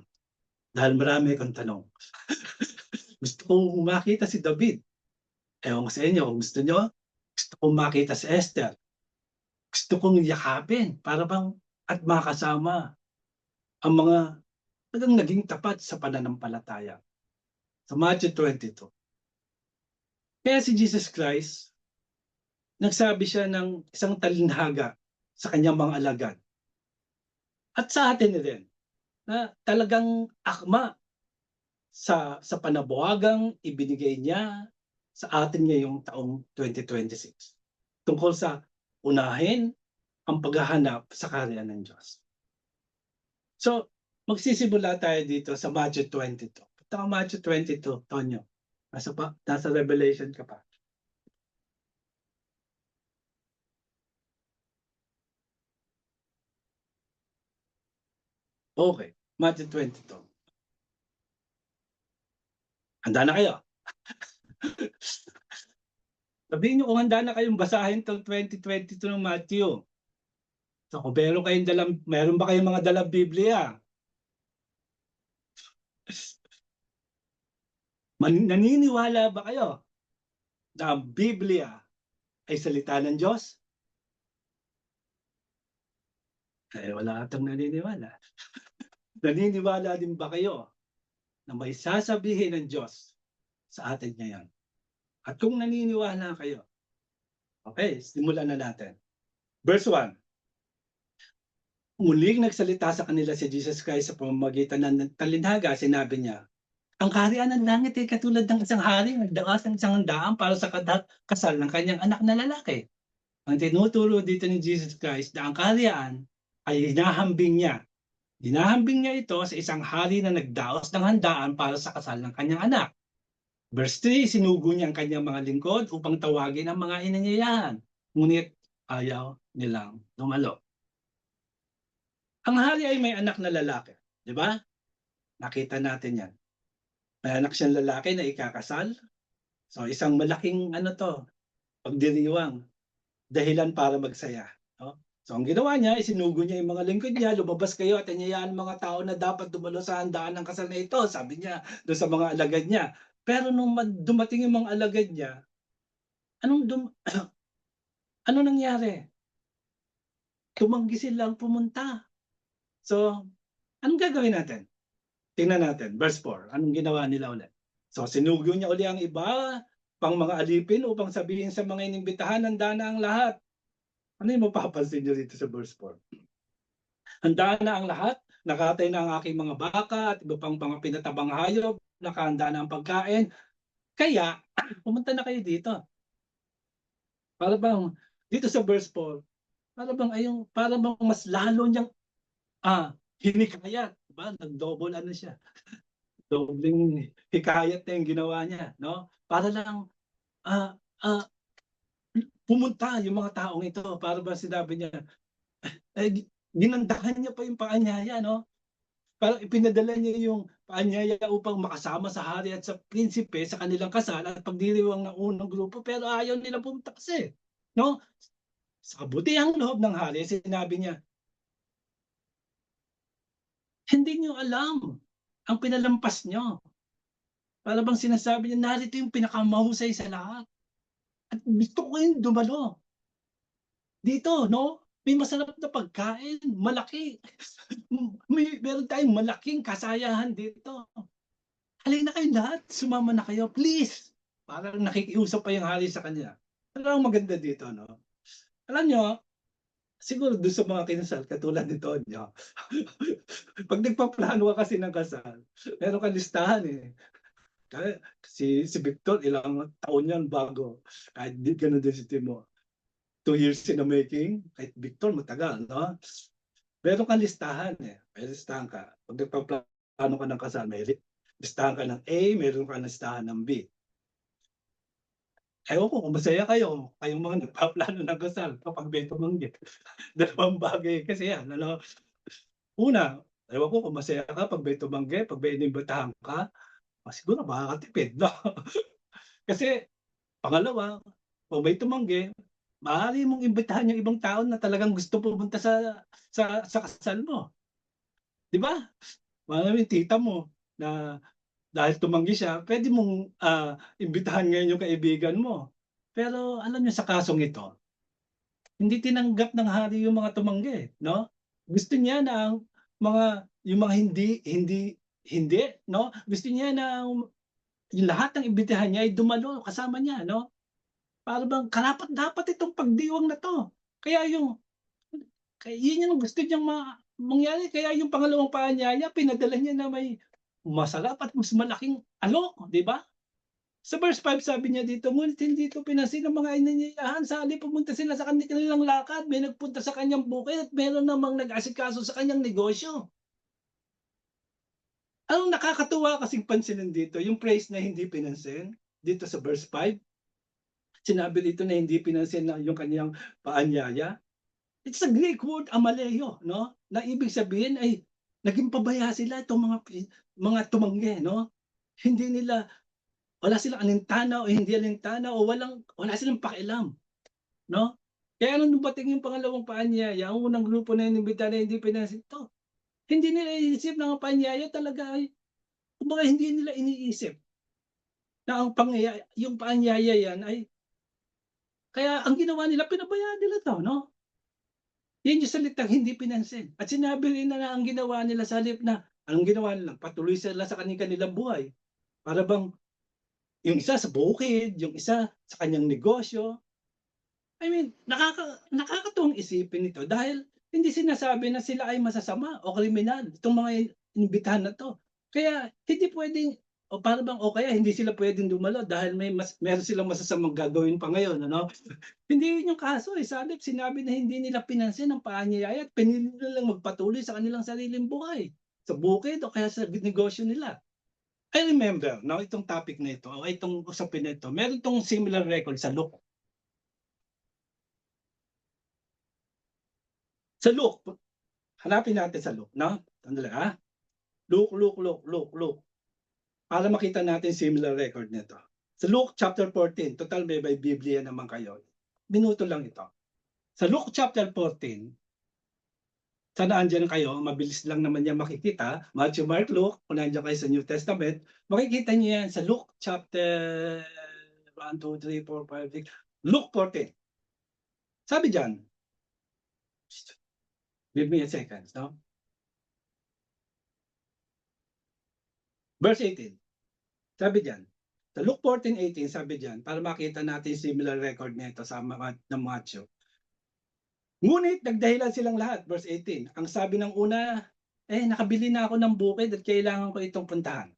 [SPEAKER 1] dahil marami akong tanong. Gusto kong makita si David. Ewan ko sa inyo kung gusto nyo. Gusto kong makita si Esther. Gusto kong yakapin para bang at makasama ang mga talagang naging tapat sa pananampalataya. Sa Matthew 22. Kaya si Jesus Christ, nagsabi siya ng isang talinhaga sa kanyang mga alagad. At sa atin rin, na talagang akma sa panabuhagang ibinigay niya sa atin ngayong taong 2026. Tungkol sa unahin ang paghahanap sa kaharian ng Diyos. So, magsisimula tayo dito sa Matthew 22. Punta ka Matthew 22, Tonyo. Nasa Revelation ka pa. Okay, Matthew 22. Handa na kayo? Sabihin niyo kung handa na kayong basahin itong 2022 ng Matthew. So, kung meron ba kayong mga dalang Biblia? Naniniwala ba kayo na ang Biblia ay salita ng Diyos? Wala atang naniniwala. Naniniwala din ba kayo na may sasabihin ng Diyos sa atin ngayon? At kung naniniwala kayo, okay, simulan na natin. Verse 1. Muling nagsalita sa kanila si Jesus Christ sa pamamagitan ng talinhaga. Sinabi niya, ang kaharian ng langit ay katulad ng isang hari nagdaos ng isang handaan para sa kasal ng kanyang anak na lalaki. Ang tinuturo dito ni Jesus Christ na ang kaharian ay hinahambing niya. Hinahambing niya ito sa isang hari na nagdaos ng handaan para sa kasal ng kanyang anak. Verse 3, sinugo niya ang kanyang mga lingkod upang tawagin ang mga inanyayahan. Ngunit ayaw nilang dumalo. Ang hari ay may anak na lalaki. Di ba? Nakita natin yan. May anak siyang lalaki na ikakasal. So isang malaking pagdiriwang. Dahilan para magsaya. No? So ang ginawa niya, isinugo niya yung mga lingkod niya, lumabas kayo at anyayaan mga tao na dapat dumalo sa handaan ng kasal na ito. Sabi niya doon sa mga alagad niya. Pero nung dumating yung mga alagad niya, ano nangyari? Tumanggi silang pumunta. So, anong gagawin natin? Tingnan natin, verse 4. Anong ginawa nila ulit? So, sinugo niya uli ang iba, pang mga alipin upang sabihin sa mga inimbitahan, handa na ang lahat. Ano yung mapapansin niyo dito sa verse 4? Handa na ang lahat, nakatay na ang aking mga baka at iba pang mga pinatabang hayop, nakahanda na ang pagkain. Kaya, pumunta na kayo dito. Para bang, dito sa verse 4, para bang mas lalo niyang hinikayat, diba? Nag-double siya. Dobling hikayat na yung ginawa niya, no? Para lang pumunta yung mga taong ito. Para ba sinabi niya, ginandahan niya pa yung paanyaya, no? Parang ipinadala niya yung paanyaya upang makasama sa hari at sa prinsipe sa kanilang kasal at pagdiriwang ng unang grupo, pero ayaw nilang pumunta kasi, no? Sa kabutihang loob ng hari, sinabi niya, hindi niyo alam ang pinalampas niyo. Para bang sinasabi niya, narito yung pinakamahusay sa lahat. At gusto ko yung dumalo. Dito, no? May masarap na pagkain, malaki. Meron tayong malaking kasayahan dito. Halina kayo lahat, sumama na kayo, please. Parang nakikiusap pa yung hari sa kanya. Ano ang maganda dito, no? Alam nyo, siguro doon sa mga kinasal, katulad nito nyo, pag nagpaplano ka kasi ng kasal, meron kang listahan eh. Kaya si Victor ilang taon yan bago, kahit di gano'n din si Timo. 2 years in the making, kahit Victor matagal, no? Meron kang listahan eh. May listahan ka. Pag nagpaplano ka ng kasal, may listahan ka ng A, meron kang listahan ng B. Ewan ko kung masaya kayo, kayong mga nagpaplano ng kasal kapag may tumanggi. Dalawang bagay kasi yan, ano? Una, ewan ko kung masaya ka 'pag may tumanggi, 'pag may inimbitahan ka, siguro makakatipid 'no? Kasi pangalawa, kung may tumanggi, maaari mong imbitahan yung ibang tao na talagang gusto pumunta sa kasal mo, 'di ba? Malay mo yung tita mo na dahil tumanggi siya, puwede mong, imbitahan ngayon yung kaibigan mo. Pero alam niyo sa kasong ito, hindi tinanggap ng hari yung mga tumanggi, 'no? Gusto niya na ang yung mga hindi, 'no? Gusto niya na yung lahat ng imbitahan niya ay dumalo kasama niya, 'no? Para bang karapat-dapat itong pagdiwang na 'to. Kaya yun yung gusto niyang mangyari, kaya yung pangalawang paanyaya pinadala niya na may masarap at mas malaking alok, 'di ba? Sa verse 5 sabi niya dito, "Ngunit hindi ito pinansin ng mga inanyayahan, sa halip pumunta sila sa kanilang lakad, may nagpunta sa kanyang bukid at meron namang nag-asikaso sa kanyang negosyo." Ang nakakatuwa kasing pansinin dito, yung praise na hindi pinansin, dito sa verse 5, sinabi dito na hindi pinansin na yung kaniyang paanyaya. It's a Greek word amaleo, 'no, na ibig sabihin ay naging pabaya sila itong mga tumanggi, 'no. Hindi nila Wala silang alintana o hindi alintana o wala silang pakialam, 'no. Kaya nung dumating yung pangalawang paanyaya, ang unang grupo na inimbita na hindi pinansin 'to, hindi nila iniisip na ang paanyaya talaga ay kumbaga hindi nila iniisip na yung paanyaya yan ay kaya ang ginawa nila pinabayaan nila 'to, 'no. Yan yung salitang hindi pinansin at sinabi rin na ang ginawa nila sa halip na anong ginawa nila, patuloy sila sa kani-kanilang buhay. Para bang yung isa sa bukid, yung isa sa kanyang negosyo. I mean, nakakatuwang isipin ito dahil hindi sinasabi na sila ay masasama o kriminal, itong mga inimbitahan na 'to. Kaya hindi puwedeng o para bang o kaya hindi sila puwedeng dumalo dahil meron silang masasamang gagawin pa ngayon, ano? Hindi yun yung kaso, eh, sa halip sinabi na hindi nila pinansin ang paanyaya at pinili nilang magpatuloy sa kanilang sariling buhay, sa bukid o kaya sa negosyo nila. I remember 'no, itong topic na ito o itong usapin na ito, meron 'tong similar record sa Luke. Sa Luke, hanapin natin sa Luke 'no, sandali, Luke, para makita natin similar record nito. Sa Luke chapter 14, total may Biblia naman kayo, minuto lang ito. Sa Luke chapter 14, sana andiyan kayo, mabilis lang naman yan makikita, Matthew, Mark, Luke, kung nandiyan kayo sa New Testament, makikita niyo yan sa Luke chapter 1, 2, 3, 4, 5, 6, Luke 14. Sabi diyan, give me a second, no? Verse 18, sabi diyan, sa Luke 14:18 sabi diyan, para makita natin similar record nito sa mga ng Matthew. Ngunit nagdahilan silang lahat, verse 18. Ang sabi ng una, nakabili na ako ng bukid at kailangan ko itong puntahan.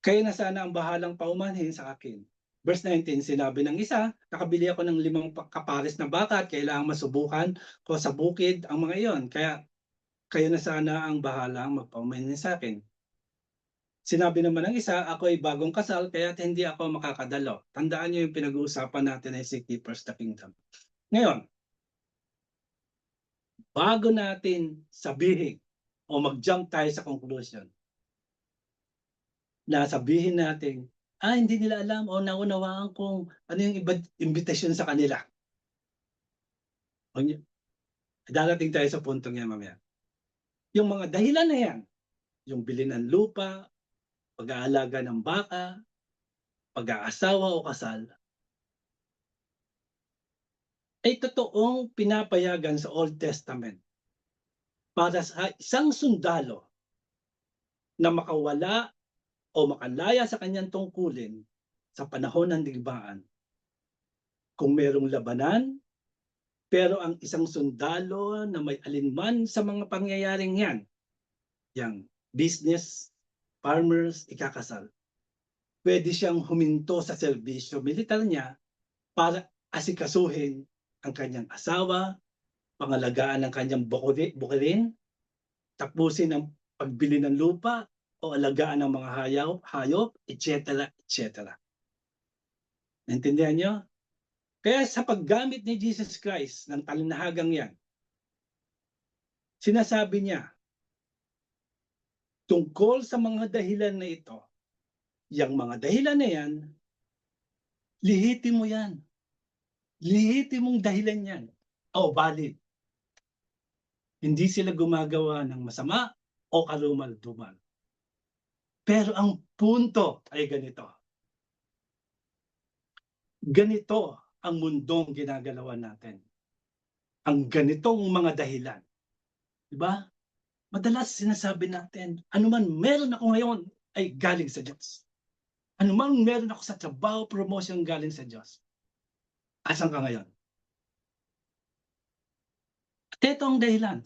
[SPEAKER 1] Kayo na sana ang bahalang paumanhin sa akin. Verse 19, sinabi ng isa, nakabili ako ng 5 kapares na baka at kailangang masubukan ko sa bukid ang mga iyon. Kaya kayo na sana ang bahalang magpaumanhin sa akin. Sinabi naman ng isa, ako ay bagong kasal kaya hindi ako makakadalo. Tandaan niyo yung pinag-uusapan natin ay seek ye first the kingdom. Ngayon, bago natin sabihin o mag-jump tayo sa conclusion, na sabihin natin, hindi nila alam o naunawaan kung ano yung imbitasyon sa kanila. Darating tayo sa puntong yan mamaya. Yung mga dahilan na yan, yung bili ng lupa, pag-aalaga ng baka, pag-aasawa o kasal, ay totoong pinapayagan sa Old Testament para sa isang sundalo na makawala o makalaya sa kanyang tungkulin sa panahon ng digmaan. Kung merong labanan, pero ang isang sundalo na may alinman sa mga pangyayaring yan, yang business, farmers ikakasal. Pwede siyang huminto sa serbisyo militar niya para asikasuhin ang kanyang asawa, pangalagaan ang kanyang bukirin, tapusin ang pagbili ng lupa o alagaan ng mga hayop, etc., etc. Naintindihan niyo? Kaya sa paggamit ni Jesus Christ ng talinahagang yan, sinasabi niya, tungkol sa mga dahilan na ito, yung mga dahilan na yan, lihitin mo yan. Lihitin mong dahilan yan. O, valid. Hindi sila gumagawa ng masama o karumal-dumal. Pero ang punto ay ganito. Ganito ang mundong ginagalawan natin. Ang ganitong mga dahilan. Diba? Madalas sinasabi natin, anuman meron ako ngayon ay galing sa Diyos. Anuman meron ako sa trabaho, promotion galing sa Diyos. Asan ka ngayon? At ito ang dahilan.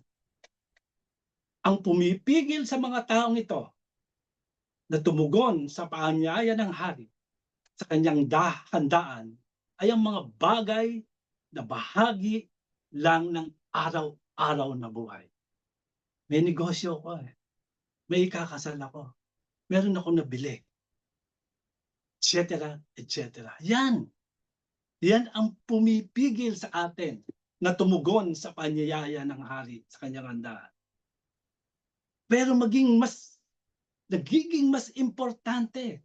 [SPEAKER 1] Ang pumipigil sa mga taong ito na tumugon sa paanyaya ng hari sa kanyang handaan ay ang mga bagay na bahagi lang ng araw-araw na buhay. May negosyo ko eh. May ikakasal ako. Meron ako nabili. Etc. etc. Yan. Yan ang pumipigil sa atin na tumugon sa paanyaya ng hari sa kanyang handaan. Pero nagiging mas importante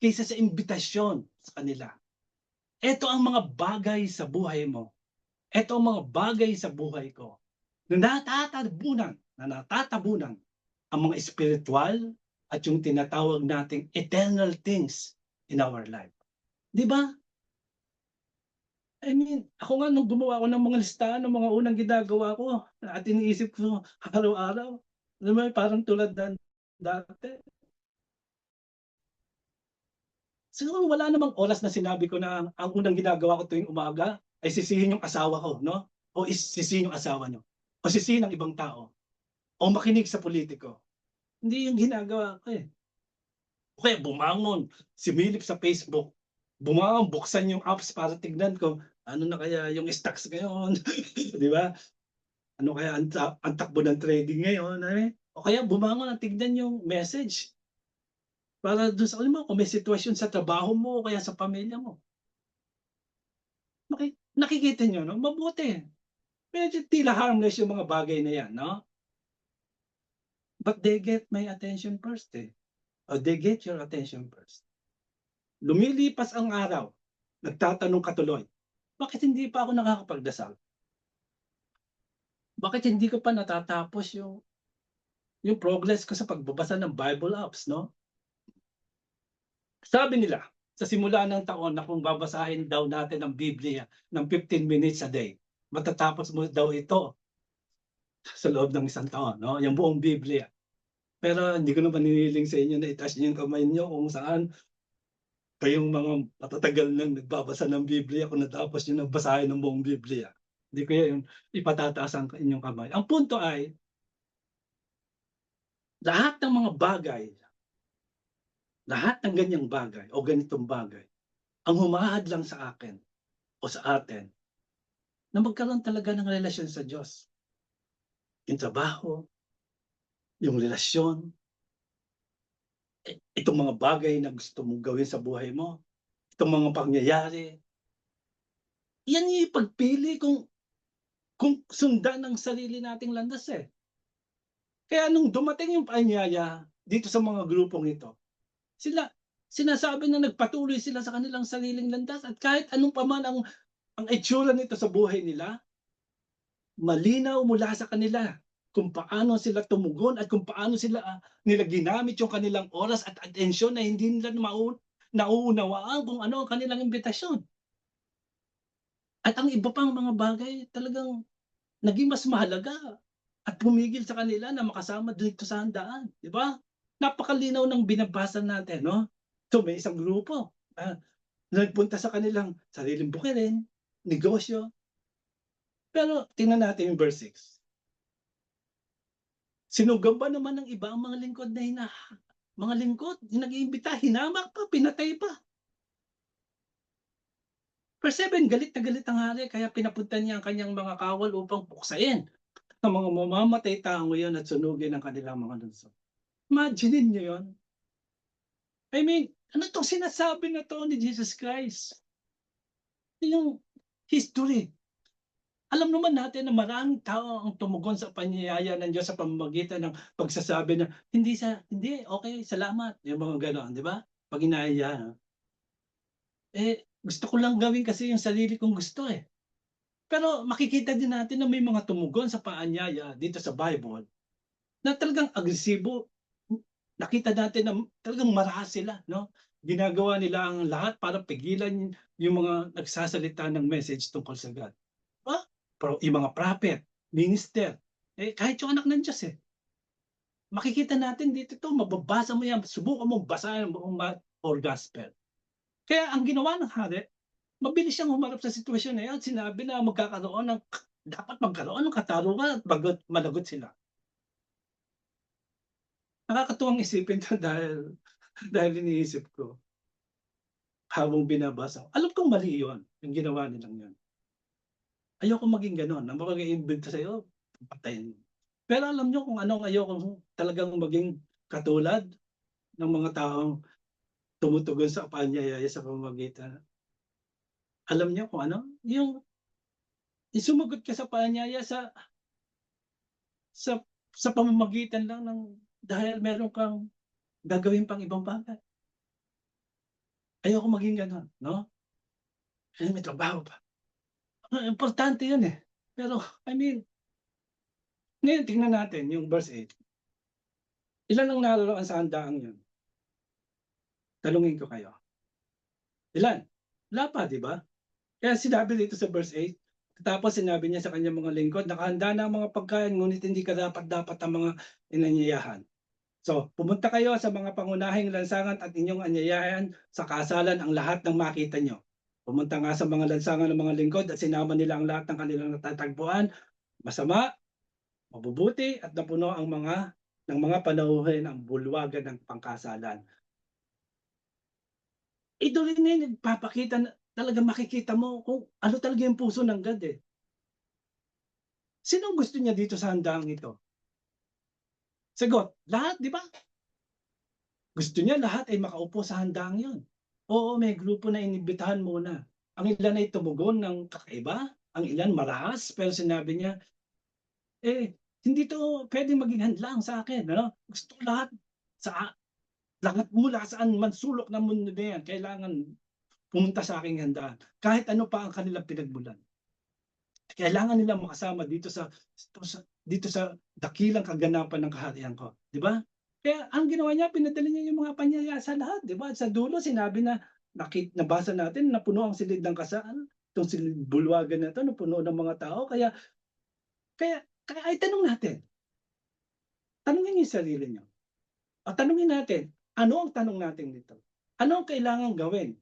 [SPEAKER 1] kaysa sa imbitasyon sa kanila. Ito ang mga bagay sa buhay mo. Ito ang mga bagay sa buhay ko na natatabunan ang mga espiritual at yung tinatawag nating eternal things in our life. Di ba? I mean, ako nga nung gumawa ko ng mga listahan ng mga unang ginagawa ko at iniisip ko araw-araw, alam mo, parang tulad ng dati. Siguro wala namang oras na sinabi ko na ang unang ginagawa ko tuwing umaga ay sisihin yung asawa ko, no? O sisihin yung asawa nyo. O sisihin ng ibang tao. O makinig sa politiko. Hindi yung ginagawa ko eh. O kaya bumangon, similip sa Facebook. Bumangon, buksan yung apps para tignan ko ano na kaya yung stocks ngayon. Di ba? Ano kaya ang takbo ng trading ngayon. Eh? O kaya bumangon at tignan yung message. Para doon sa kung may sitwasyon sa trabaho mo o kaya sa pamilya mo. Nakikita nyo, no? Mabuti. Medyo tila harmless yung mga bagay na yan, no? But they get my attention first eh. O they get your attention first. Lumilipas ang araw, nagtatanong ka tuloy, bakit hindi pa ako nakakapagdasal? Bakit hindi ko pa natatapos yung progress ko sa pagbabasa ng Bible apps, no? Sabi nila, sa simula ng taon na kung babasahin daw natin ang Biblia ng 15 minutes a day, matatapos mo daw ito sa loob ng isang taon, no? Yung buong Biblia. Pero hindi ko naman hinihiling sa inyo na itaas niyo yung kamay niyo kung saan kayong mga matatagal nang nagbabasa ng Biblia kung natapos niyo nang basahin ng buong Biblia. Hindi ko yun ipatataas ang inyong kamay. Ang punto ay, lahat ng mga bagay, lahat ng ganyang bagay o ganitong bagay, ang humahad lang sa akin o sa atin na magkaroon talaga ng relasyon sa Diyos. Yung trabaho, yung relasyon, itong mga bagay na gusto mong gawin sa buhay mo, itong mga pangyayari, yan yung pagpili kung sundan ng sarili nating landas eh. Kaya nung dumating yung paanyaya dito sa mga grupong ito, sinasabi na nagpatuloy sila sa kanilang sariling landas at kahit anong paman ang itsura nito sa buhay nila, malinaw mula sa kanila kung paano sila tumugon at kung paano nila ginamit yung kanilang oras at atensyon na hindi nila nauunawaan kung ano ang kanilang imbitasyon. At ang iba pang mga bagay talagang naging mas mahalaga at pumigil sa kanila na makasama dito sa handaan. Di ba? Napakalinaw ng binabasa natin, no? So may isang grupo nagpunta sa kanilang sariling bukirin, negosyo. Pero tingnan natin yung verse 6. Sinugamban naman ng iba ang mga lingkod na mga lingkod, yung nag-iimbita, hinamak pa, pinatay pa. Verse 7, galit na galit ang hari, kaya pinapunta niya ang kanyang mga kawal upang puksain ang mga mamamatay tao yun at sunugin ang kanilang mga lungsod. Imagine niyo yun. I mean, ano tong sinasabi na to ni Jesus Christ? Yung history. Alam naman natin na maraming tao ang tumugon sa panyaya ng Diyos sa pamamagitan ng pagsasabi na hindi, okay, salamat, yung mga gano'n, di ba? Pag inaaya. Gusto ko lang gawin kasi yung sarili kong gusto eh. Pero makikita din natin na may mga tumugon sa paanyaya dito sa Bible na talagang agresibo. Nakita natin na talagang marahas sila, no? Ginagawa nila ang lahat para pigilan yung mga nagsasalita ng message tungkol sa God. Ah, yung mga prophet, minister, kahit yung anak ng Diyos eh. Makikita natin dito to, mababasa mo yan, subukan mo basahin ang buong or gospel. Kaya ang ginawa ng hari, mabilis siyang humarap sa sitwasyon na yan. Sinabi na dapat magkaroon ng katarungan at managot sila. Nakakatuwang isipin to dahil iniisip ko habang binabasa. Alam kong mali yun, yung ginawa nilang yun. Ayoko maging gano'n, na mag-iimbento sa'yo, patayin mo. Pero alam niyo kung ano ang ayokong talagang maging katulad ng mga taong tumutugon sa paanyaya sa pamamagitan. Alam niyo kung ano? Yung sumagot ka sa paanyaya sa sa pamamagitan lang ng dahil meron kang gagawin pang ibang bagay. Ayoko maging gano'n, no? May trabaho pa. Importante yun eh. Pero, I mean, ngayon tingnan natin yung verse 8. Ilan ang naroon sa handaang yun? Tanungin ko kayo. Ilan? Wala pa, di ba? Kaya sinabi dito sa verse 8, tapos sinabi niya sa kanyang mga lingkod, nakahanda na ang mga pagkain, ngunit hindi dapat ang mga inanyayahan. So, pumunta kayo sa mga pangunahing lansangan at inyong anyayahan sa kasalan ang lahat ng makita nyo. Pumunta nga sa mga lansangan ng mga lingkod at sinama nila ang lahat ng kanilang natatagpuan, masama, mabubuti at napuno ang ng mga panauhin ang bulwagan ng pangkasalan. Ito rin na nagpapakita na talaga makikita mo kung ano talaga yung puso ng God eh. Sino gusto niya dito sa handaang ito? Sagot, lahat, di ba? Gusto niya lahat ay makaupo sa handaang yon. Oo, may grupo na inibitahan muna. Ang ilan ay tumugon ng kakaiba, ang ilan marahas, pero sinabi niya, hindi to pwedeng maging hadlang sa akin. Ano? Gusto ko lahat mula saan man sulok ng mundo na yan, kailangan pumunta sa aking handaan. Kahit ano pa ang kanilang pinagmulan. Kailangan nilang makasama dito sa dakilang kaganapan ng kaharian ko. Di ba? Kaya ang ginawa niya, pinadala niya yung mga panyaya sa lahat. Di ba? Sa dulo, sinabi na, nabasa natin, napuno ang silid ng kasaan. Itong silid bulwagan na ito, napuno ng mga tao. Kaya ay tanong natin. Tanungin niyo yung sarili niyo. O tanungin natin, ano ang tanong natin dito? Ano ang kailangan gawin?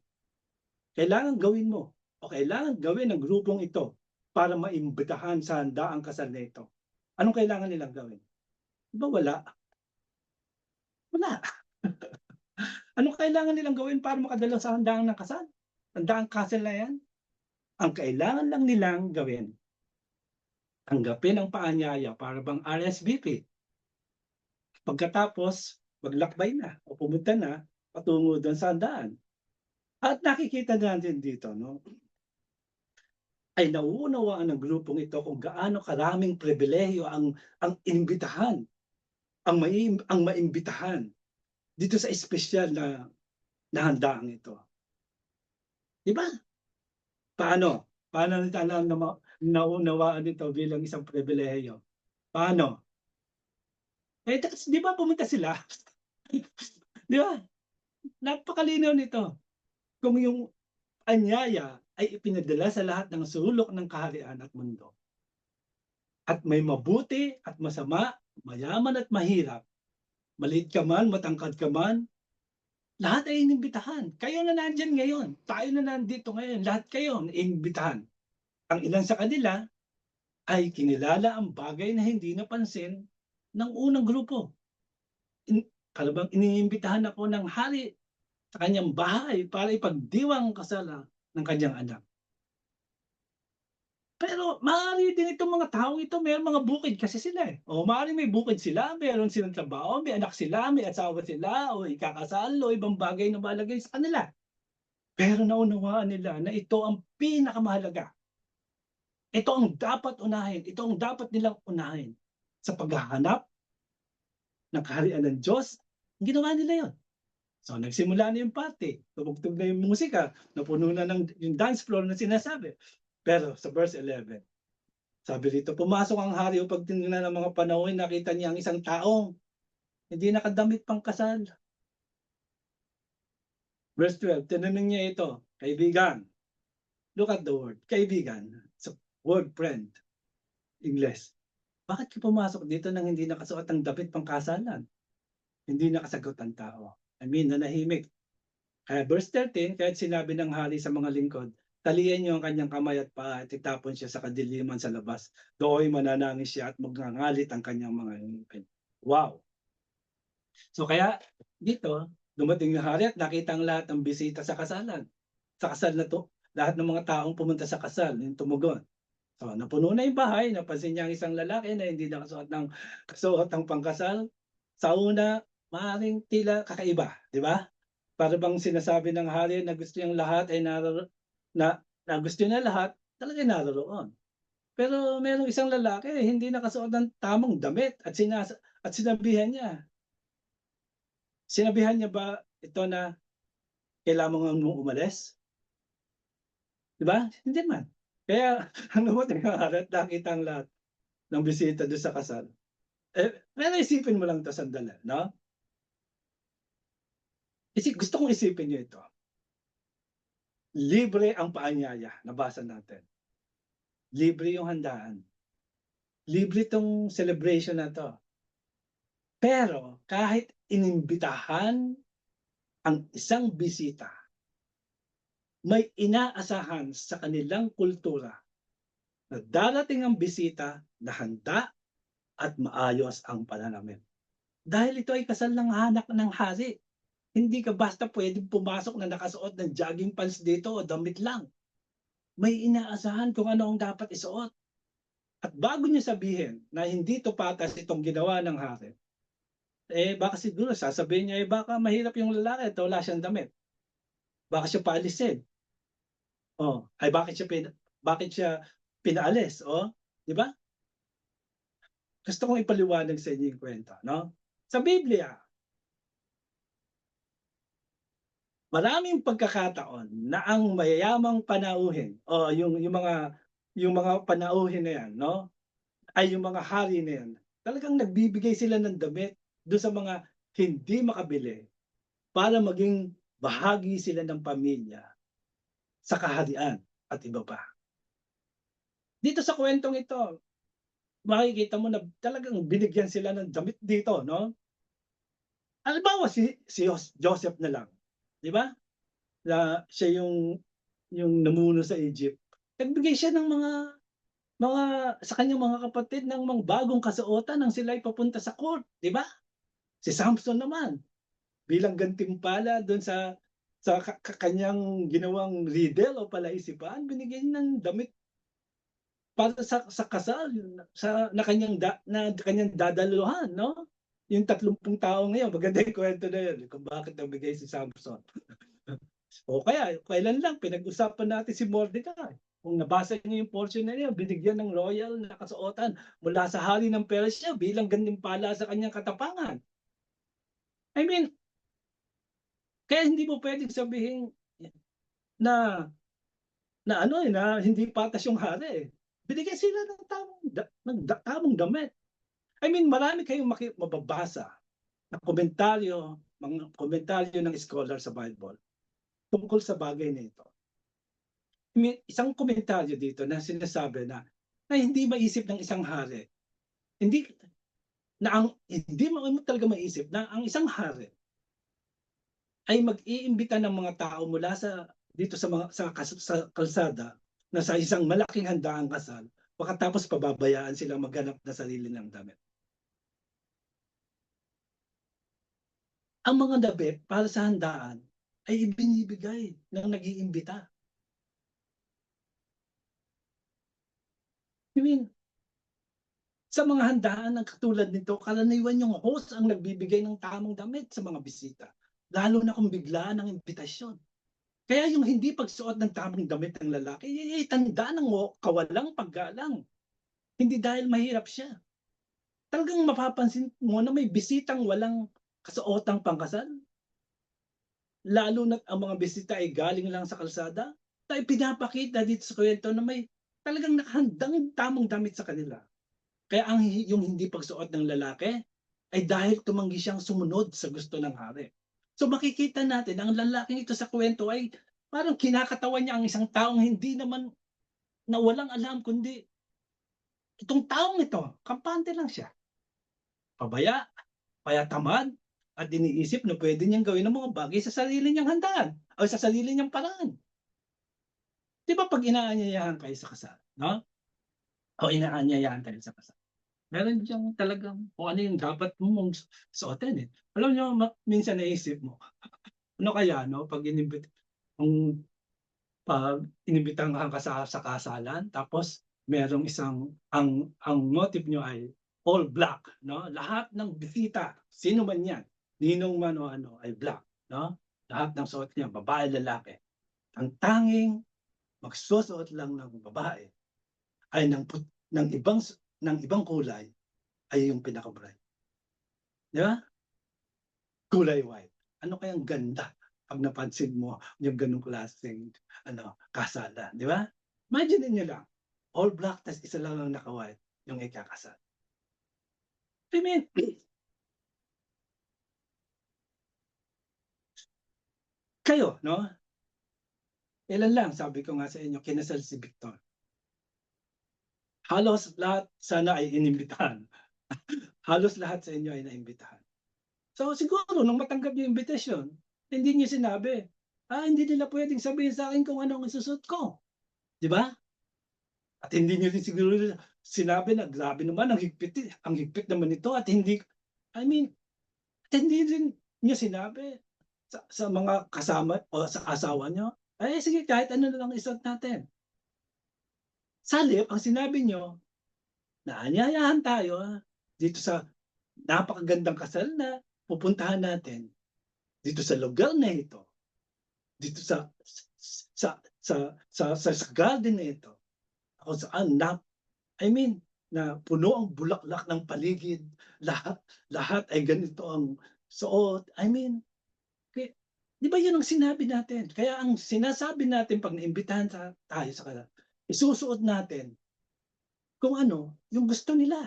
[SPEAKER 1] Kailangan gawin mo o kailangan gawin ng grupong ito para maimbitahan sa handaang kasal na ito. Anong kailangan nilang gawin? Diba wala? Wala. Anong kailangan nilang gawin para makadala sa handaang ng kasal? Handaang kasal na yan? Ang kailangan lang nilang gawin, tanggapin ang paanyaya para bang RSVP. Pagkatapos, maglakbay na o pumunta na patungo doon sa handaan. At nakikita natin dito, no? Ay nauunawaan ng grupong ito kung gaano karaming pribilehiyo ang inimbitahan, ang maimbitahan dito sa espesyal na handaang ito. Di ba? Paano? Paano nito alam na naunawaan nito bilang isang pribilehiyo? Paano? Di ba pumunta sila? Di ba? Napakalinaw nito. Kung yung anyaya ay ipinadala sa lahat ng sulok ng kaharian at mundo. At may mabuti at masama, mayaman at mahirap, maliit ka man, matangkad ka man, lahat ay inimbitahan. Kayo na nandyan ngayon, tayo na nandito ngayon, lahat kayo inimbitahan. Ang ilan sa kanila ay kinilala ang bagay na hindi napansin ng unang grupo. para bang iniimbitahan ako ng hari sa kanyang bahay para ipagdiwang ang kasal ng kanyang anak. Pero maaari din itong mga taong ito merong mga bukid kasi sila, eh. O maaaring may bukid sila, meron silang trabaho, may anak sila, may asawa sila, o ikakasal o ibang bagay na mahalaga sa kanila. Pero naunawaan nila na ito ang pinakamahalaga. Ito ang dapat unahin, ito ang dapat nilang unahin sa paghahanap ng kaharian ng Diyos. Ginawa nila 'yon. So nagsimula na yung party, tumugtog na yung musika, napuno na ng yung dance floor na sinasabi. Pero sa verse 11, sabi rito, pumasok ang hari upang tiningnan ng mga panahon, nakita niya ang isang taong hindi nakadamit pang kasal. Verse 12, tinanong niya ito, kaibigan. Look at the word, kaibigan. Sa word friend, English. Bakit ka pumasok dito nang hindi nakasuot ang damit pang kasalan? Hindi nakasagot ang tao. I mean, nanahimik. Kaya verse 13, kahit sinabi ng hari sa mga lingkod, talian niyo ang kanyang kamay at paa at itapon siya sa kadiliman sa labas. Doon mananangis siya at magngangalit ang kanyang mga ngipin. Wow! So kaya dito, dumating yung hari at nakita ang lahat ng bisita sa kasalan. Sa kasal na to, lahat ng mga taong pumunta sa kasal, yung tumugon. So napuno na yung bahay, napansin niya ang isang lalaki na hindi nakasuot ng kasuot ng pangkasal. Sa una, maaaring tila kakaiba, di ba? Para bang sinasabi ng hari na gusto niyang lahat ay na gusto niya lahat, talaga naroon. Pero merong isang lalaki hindi nakasuot ng tamang damit at sinabihan niya. Sinabihan niya ba ito na kailangan mong umalis? 'Di ba? Hindi man. Kaya ang dumating ang hari at nakita ang lahat ng bisita do'n sa kasal. Pero isipin mo lang 'to sandali, 'no? Gusto kong isipin niyo ito. Libre ang paanyaya, nabasa natin. Libre yung handaan. Libre 'tong celebration na 'to. Pero kahit inimbitahan ang isang bisita, may inaasahan sa kanilang kultura na darating ang bisita na handa at maayos ang pananamit. Dahil ito ay kasal ng anak ng hari. Hindi ka basta pwedeng pumasok na nakasuot ng jogging pants dito o damit lang. May inaasahan kung ano ang dapat isuot. At bago niyo sabihin na hindi to patas itong ginawa ng hari, baka siguro sasabihin niya, baka mahirap yung lalaki at wala siyang damit. Baka siya paalisin. Bakit siya pinaalis? Di ba? Gusto kong ipaliwanag sa inyo yung kwento, no? Sa Biblia, maraming pagkakataon na ang mayayamang panauhin o yung mga panauhin na yan, no? Ay yung mga hari na yan, talagang nagbibigay sila ng damit doon sa mga hindi makabili para maging bahagi sila ng pamilya sa kaharian at iba pa. Dito sa kwentong ito, makikita mo na talagang binigyan sila ng damit dito, no? Halimbawa si Joseph na lang, di ba? Na siya yung namuno sa Egypt. Nagbigay siya ng mga sa kanyang mga kapatid ng mga bagong kasuotan nang sila ay papunta sa court, di ba? Si Samson naman, bilang gantimpala doon sa kanyang ginawang riddle o palaisipan, binigyan ng damit para sa kasal na kanyang dadaluhan, no? Yung 30 tao ngayon, maganda yung kwento na yun kung bakit nabigay si Samson. O kaya, kailan lang pinag-usapan natin si Mordecai. Kung nabasa niyo yung portion na niya, binigyan ng royal na kasuotan mula sa hari ng Persia bilang gantimpala sa kanyang katapangan. I mean, kaya hindi mo pwedeng sabihin na na hindi patas yung hari. Binigyan sila ng tamang damit. I mean, marami kayong mababasa na mga komentaryo ng scholar sa Bible tungkol sa bagay na ito. May isang komentaryo dito na sinasabi na hindi maisip ng isang hari. Hindi mo talaga maisip na ang isang hari ay mag-iimbita ng mga tao mula dito sa kalsada na sa isang malaking handaang kasal, pagkatapos pababayaan silang maghanap na sarili ng damit. ang mga damit para sa handaan ay ibinibigay ng nag-iimbita. I mean, sa mga handaan na katulad nito, karaniwan yung host ang nagbibigay ng tamang damit sa mga bisita, lalo na kung biglaan ang imbitasyon. Kaya yung hindi pagsuot ng tamang damit ng lalaki, ay tanda ng kawalang paggalang. Hindi dahil mahirap siya. Talagang mapapansin mo na may bisitang walang kasuotang pangkasal, lalo na't ang mga bisita ay galing lang sa kalsada, na ipinapakita dito sa kwento na may talagang nakahandang tamang damit sa kanila. Kaya yung hindi pagsuot ng lalaki ay dahil tumanggi siyang sumunod sa gusto ng hari. So makikita natin ang lalaking ito sa kwento ay parang kinakatawan niya ang isang taong hindi naman na walang alam kundi itong taong ito, kampante lang siya. Pabaya, tamad, at iniisip na pwede niyang gawin ang mga bagay sa sarili niyang handaan o sa sarili niyang paraan. Di ba pag inaanyayahan kayo sa kasal, no? O inaanyayahan kayo sa kasal, meron diyang talagang kung ano yung dapat mong suotin eh. Alam niyo, minsan naisip mo, ano kaya, no? Kung pag inimbitahan ka sa kasalan, tapos merong ang motive niyo ay all black, no? Lahat ng bisita, sino man yan, ninong man o ano, ay black, no? Lahat ng suot niya, babae, lalaki. Ang tanging magsusuot lang ng babae ay ng ibang kulay ay yung pinaka-bright. Di ba? Kulay white. Ano kayang ganda pag napansin mo yung ganung klaseng kasalan, di ba? Imagine niyo lang, all black tas isa lang ang naka-white yung ikakasal. I mean, kayo, no? Ilan lang, sabi ko nga sa inyo, kinasal si Victor. Halos lahat sana ay inimbitahan. Halos lahat sa inyo ay naimbitahan. So siguro nung matanggap niyo yung invitation, hindi niyo sinabi, hindi nila pwedeng sabihin sa akin kung ano ang isusuot ko. Di ba? At hindi niyo din siguro sinabi na grabe naman ang higpit naman nito at hindi, I mean, at hindi din niyo sinabi sa mga kasama o sa asawa niyo, ay sige kahit ano na lang isuot natin. Sa halip, ang sinabi niyo, na anyayahan tayo dito sa napakagandang kasal na pupuntahan natin dito sa lugar na ito, dito sa garden na ito, kung saan I mean, na puno ang bulaklak ng paligid, lahat lahat ay ganito ang suot. I mean, di ba yun ang sinabi natin? Kaya ang sinasabi natin pag naimbitahan tayo sa kasal, isusuot natin kung ano yung gusto nila.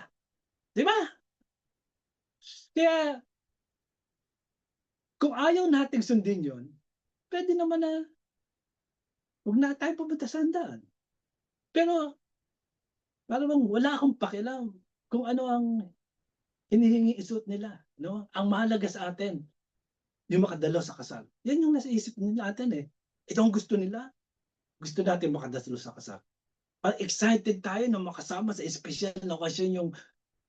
[SPEAKER 1] Di ba? Kaya kung ayaw nating sundin yun, pwede naman na huwag na tayo pumunta sa handaan. Pero parang wala akong pakialam kung ano ang hinihingi isuot nila, no? Ang mahalaga sa atin, yung makadalo sa kasal. Yan yung nasa isip natin eh. Ito ang gusto nila. Gusto natin makadalo sa kasal. Excited tayo na makasama sa espesyal na okasyon yung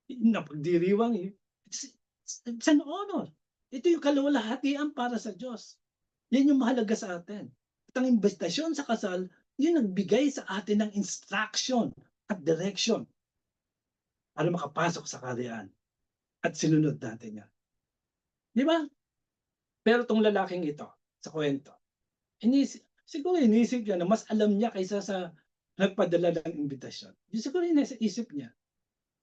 [SPEAKER 1] napagdiriwang eh. It's an honor. Ito yung kaluwalhatian para sa Diyos. Yan yung mahalaga sa atin. At ang imbitasyon sa kasal, yun nagbigay sa atin ng instruction at direction para makapasok sa kaharian. At sinunod natin yan. Di ba? Pero itong lalaking ito, sa kwento, siguro inisip niya na mas alam niya kaysa sa nagpadala ng imbitasyon. Siguro isip niya.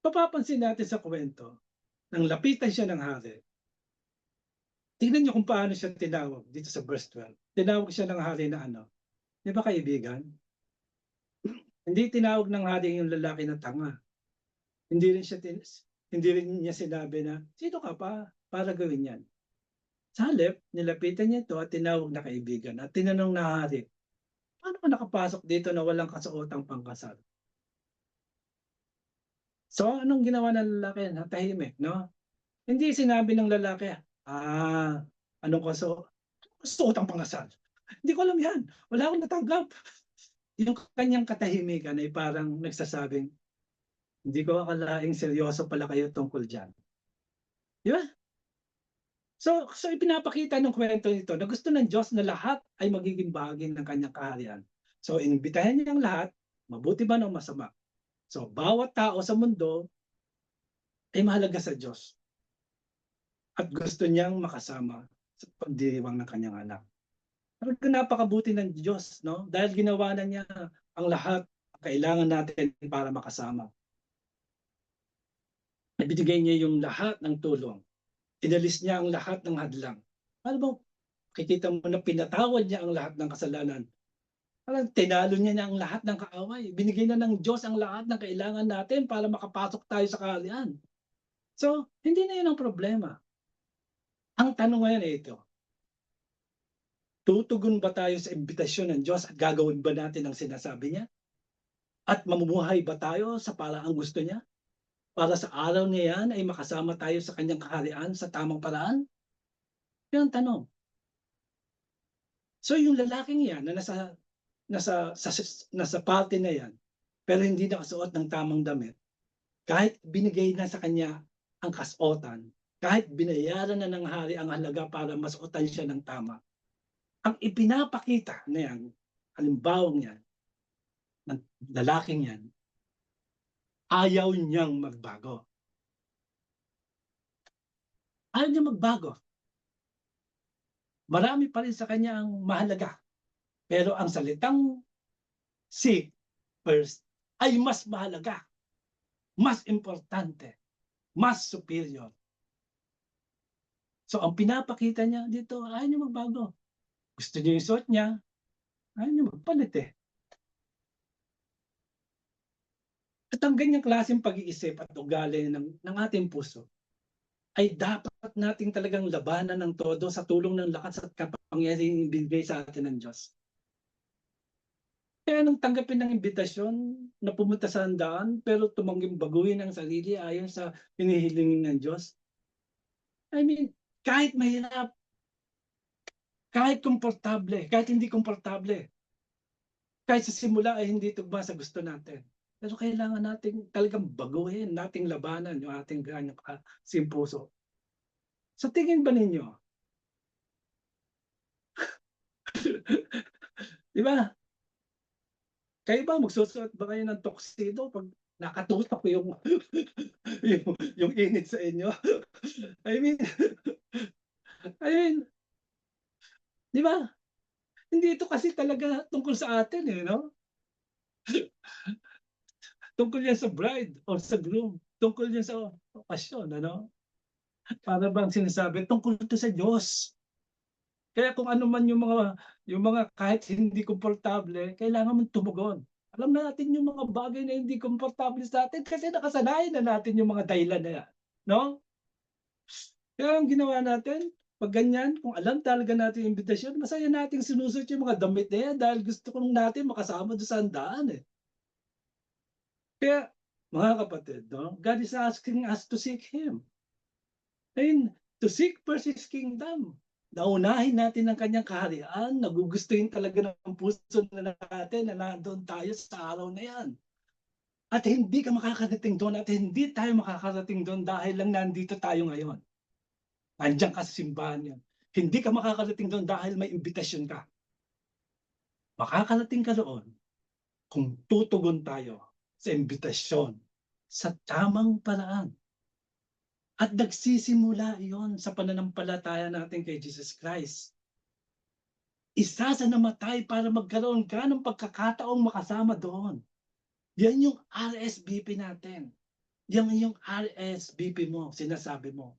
[SPEAKER 1] Papapansin natin sa kwento, nang lapitan siya ng hari, tingnan niyo kung paano siya tinawag dito sa verse 12. Tinawag siya ng hari na ano? Di ba kaibigan? Hindi tinawag ng hari yung lalaki na tanga. Hindi rin niya sinabi na, sino ka pa para gawin yan? Sa halip, nilapitan niya ito at tinawag na kaibigan at tinanong na hari, paano ka nakapasok dito na walang kasuotang pangkasal? So, anong ginawa ng lalaki? Natahimik, no? Hindi sinabi ng lalaki, anong kasuotang pangkasal? Hindi ko alam yan. Wala akong natanggap. Yung kanyang katahimikan ay parang nagsasabing, hindi ko akalaing seryoso pala kayo tungkol dyan. Di ba? So ipinapakita ng kwento nito na gusto ng Diyos na lahat ay magiging bahagi ng kanyang kaharian. So inimbitahin niya ang lahat, mabuti man o masama. So bawat tao sa mundo ay mahalaga sa Diyos at gusto niyang makasama sa pagdiriwang ng kanyang anak. Talagang napakabuti ng Diyos, no? Dahil ginawa na niya ang lahat ang kailangan natin para makasama. Ibinigay niya yung lahat ng tulong. Inalis niya ang lahat ng hadlang. Alam mo, makikita mo na pinatawad niya ang lahat ng kasalanan. Parang tinalo niya na ang lahat ng kaaway. Binigay na ng Diyos ang lahat ng kailangan natin para makapasok tayo sa kaharian. So, hindi na yun ang problema. Ang tanong ngayon ay ito, tutugon ba tayo sa imbitasyon ng Diyos at gagawin ba natin ang sinasabi niya? At mamumuhay ba tayo sa paraang gusto niya? Para sa araw na yan ay makasama tayo sa kanyang kaharian sa tamang paraan? Yan ang tanong. So yung lalaking yan na nasa party na yan, pero hindi nakasuot ng tamang damit, kahit binigay na sa kanya ang kasuotan, kahit binayaran na ng hari ang halaga para masuotan siya ng tama, ang ipinapakita na yan, halimbawang yan, ng lalaking yan, ayaw niyang magbago. Ayaw niyang magbago. Marami pa rin sa kanya ang mahalaga. Pero ang salitang seek first ay mas mahalaga, mas importante, mas superior. So ang pinapakita niya dito, ayaw niya magbago. Gusto niya yung suot niya, ayaw niya magpalit eh. At ang ganyang klaseng pag-iisip at ugali ng ating puso ay dapat nating talagang labanan ng todo sa tulong ng lakas at kapangyarihang ibinigay sa atin ng Diyos. Kaya nung tanggapin ng imbitasyon na pumunta sa handaan pero tumangging baguhin ang sarili ayon sa hinihilingin ng Diyos. I mean, kahit mahirap, kahit komportable, kahit hindi komportable, kahit sa simula ay hindi tugma sa gusto natin. Pero kailangan nating talagang baguhin, nating labanan yung ating puso. Sa tingin ba ninyo, di ba? Kayo ba magsusuot ba kayo ng tuxedo pag nakatutok yung init sa inyo? I mean, I mean, di ba? Hindi ito kasi talaga tungkol sa atin eh, no? Tungkol yan sa bride or sa groom. Tungkol yan sa okasyon, ano? Para bang sinasabi, tungkol ito sa Diyos. Kaya kung ano man yung mga kahit hindi komportable, kailangan mong tumugon. Alam na natin yung mga bagay na hindi komportable sa atin kasi nakasanayan na natin yung mga dahilan na yan. No? Kaya ang ginawa natin, pag ganyan, kung alam talaga natin yung imbitasyon, masaya nating sinusuot yung mga damit na yan dahil gusto kong natin makasama doon sa handaan eh. Kaya, mga kapatid, no? God is asking us to seek Him. And to seek first His kingdom. Naunahin natin ang kanyang kaharian, nagugustuhin talaga ng puso na natin na nandoon tayo sa araw na yan. At hindi ka makakarating doon at hindi tayo makakarating doon dahil lang nandito tayo ngayon. Nandiyan ka sa simbahan yan. Hindi ka makakarating doon dahil may imbitasyon ka. Makakarating ka doon kung tutugon tayo sa imbitasyon sa tamang paraan. At nagsisimula iyon sa pananampalataya natin kay Jesus Christ. Isa sa namatay para magkaroon ka ng pagkakataong makasama doon. Yan yung RSVP natin. Yan yung RSVP mo, sinasabi mo.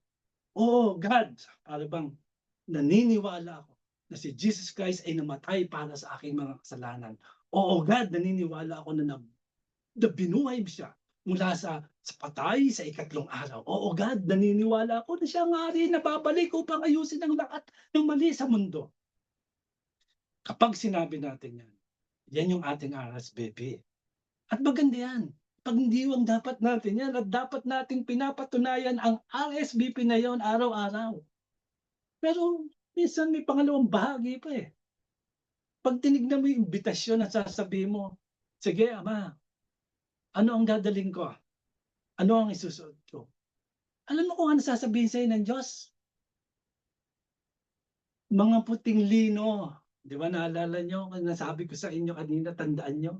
[SPEAKER 1] Oh God, para bang naniniwala ako na si Jesus Christ ay namatay para sa aking mga kasalanan. Oo God, naniniwala ako na binuhay siya mula sa patay sa ikatlong araw. Oo God, naniniwala ako na siya ang hari na babalik upang ayusin ang lahat ng mali sa mundo. Kapag sinabi natin yan, yan yung ating RSVP. At maganda yan. Pagdiwang dapat natin yan at dapat nating pinapatunayan ang RSVP na yon araw-araw. Pero minsan may pangalawang bahagi pa eh. Pag tinignan mo yung imbitasyon at sasabihin mo, sige Ama, ano ang dadaling ko? Ano ang isusuot ko? Alam mo kung ano sasabihin sa'yo ng Diyos? mga puting lino. Di ba naalala nyo kung nasabi ko sa inyo kanina, tandaan nyo?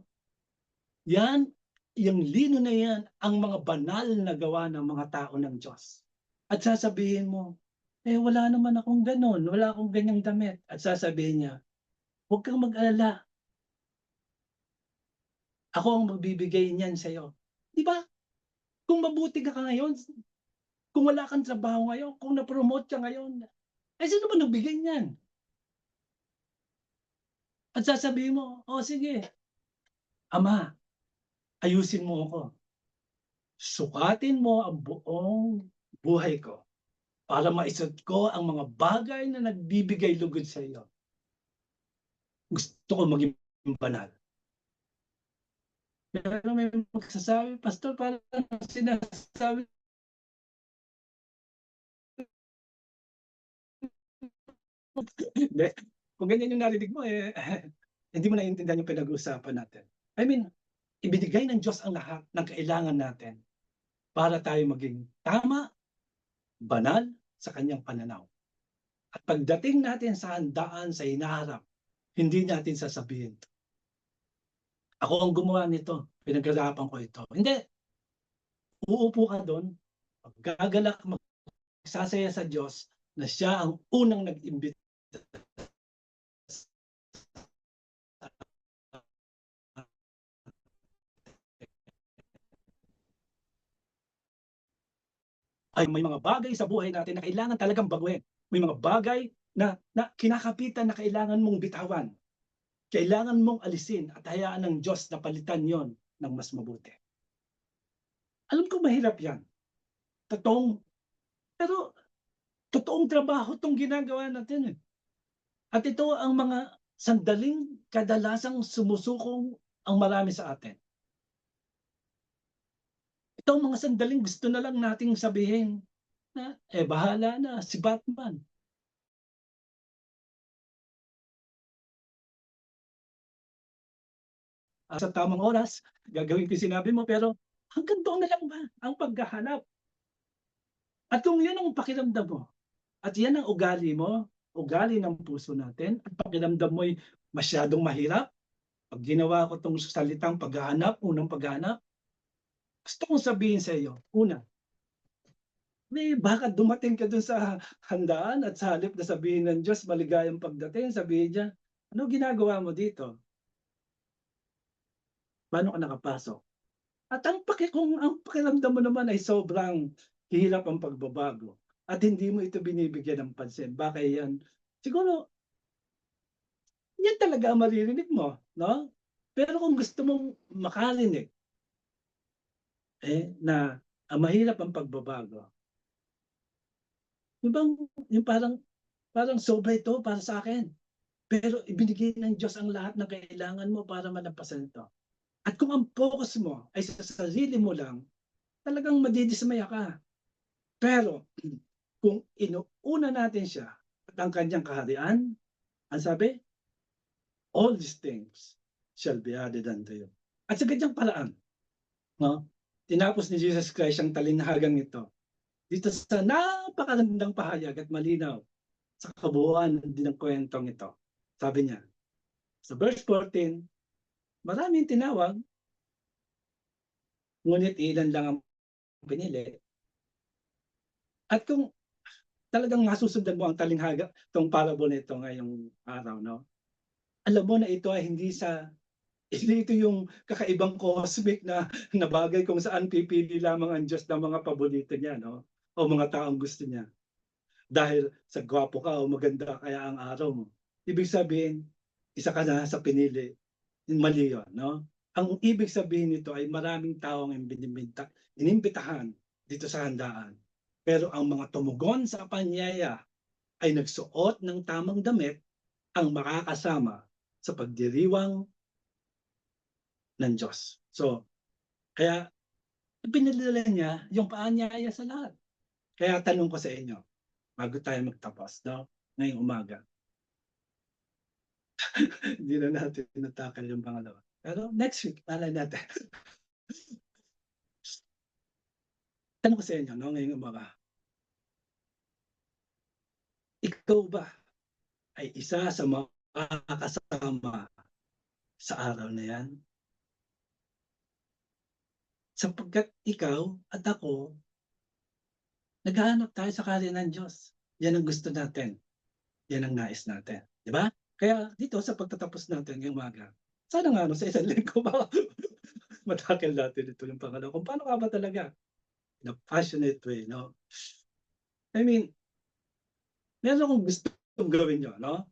[SPEAKER 1] Yan, yung lino na yan, ang mga banal na gawa ng mga tao ng Diyos. At sasabihin mo, wala naman akong ganon, wala akong ganyang damit. At sasabihin niya, huwag kang mag-alala, ako ang magbibigay niyan sa'yo. Di ba? Kung mabuti ka ngayon, kung wala kang trabaho ngayon, kung na-promote ka ngayon, sino ba nagbigay niyan? At sasabihin mo, sige, Ama, ayusin mo ako. Sukatin mo ang buong buhay ko para maisut ko ang mga bagay na nagbibigay lugod sa iyo. Gusto ko maging banal. Pero may magsasabi, Pastor, parang sinasabi hindi. Kung ganyan yung narinig mo, hindi mo naiintindihan yung pinag-uusapan natin. I mean, ibinigay ng Diyos ang lahat ng kailangan natin para tayo maging tama, banal sa kanyang pananaw. At pagdating natin sa handaan, sa hinaharap, hindi natin sasabihin, ako ang gumawa nito, pinaghirapan ko ito. Hindi, uupo ka doon, gagalak, magsasaya sa Diyos na siya ang unang nag-imbita ay may mga bagay sa buhay natin na kailangan talagang baguhin. May mga bagay na kinakapitan na kailangan mong bitawan. Kailangan mong alisin at hayaan ng Diyos na palitan yon ng mas mabuti. Alam ko mahirap yan. Pero totoong trabaho itong ginagawa natin. At ito ang mga sandaling kadalasang sumusukong ang marami sa atin. Ito ang mga sandaling gusto na lang nating sabihin na, bahala na si Batman. Sa tamang oras, gagawin ko yung sinabi mo, pero hanggang doon na lang ba ang paghahanap? At kung yun ang pakiramdam mo, at yan ang ugali mo, ugali ng puso natin, at pakiramdam mo'y masyadong mahirap, pag ginawa ko itong salitang paghahanap, unang paghahanap, gusto kong sabihin sa iyo, una, baka dumating ka dun sa handaan at sa halip na sabihin ng Diyos, maligayang pagdating, sabihin niya, ano ginagawa mo dito? Paano ka nakapasok? At kung ang pakiramdam mo naman ay sobrang hirap ang pagbabago at hindi mo ito binibigyan ng pansin, baka yan, siguro, yan talaga ang maririnig mo, no? Pero kung gusto mong makarinig, na mahirap ang pagbabago, yung bang, yung parang sobra ito para sa akin. Pero ibinigay ng Diyos ang lahat ng kailangan mo para malampasan ito. At kung ang focus mo ay sa sarili mo lang, talagang madidismaya ka. Pero kung inuuna natin siya at ang kanyang kaharian, ang sabi, all these things shall be added unto you. At sa ganyang paraan, no? Tinapos ni Jesus Christ ang talinhagang ito dito sa napakagandang pahayag at malinaw sa kabuuan din ng kwentong ito. Sabi niya, sa verse 14, maraming tinawag, ngunit ilan lang ang pinili. At kung talagang masusundan mo ang talinghaga, itong parable nito ngayong araw, no? Alam mo na ito ay hindi ito yung kakaibang cosmic na bagay kung saan pipili lamang ang Diyos ng mga paborito niya, no? O mga taong gusto niya. Dahil sa gwapo ka o maganda kaya ang araw mo. Ibig sabihin, isa ka na sa pinili. Mali yun, no? Ang ibig sabihin nito ay maraming taong inimbitahan dito sa handaan. Pero ang mga tumugon sa panyaya ay nagsuot ng tamang damit ang makakasama sa pagdiriwang ng Diyos. So, kaya pinilila niya yung paanyaya sa lahat. Kaya tanong ko sa inyo, bago tayo magtapos, no? Ngayong umaga, hindi na natin natakal yung pangalawa. Pero next week, malay natin. Tanong ko sa inyo, no? Ngayong umaga, ikaw ba ay isa sa makakasama sa araw na yan. Sapagkat ikaw at ako, naghahanap tayo sa kaharian ng Diyos. Yan ang gusto natin. Yan ang nais natin. Di ba? Kaya dito sa pagtatapos natin ngayong umaga, sana nga sa isang linggo ba matakil natin ito yung pangalawa. Kung paano ka ba talaga? In a passionate way, no? I mean, meron akong gusto gawin nyo, no?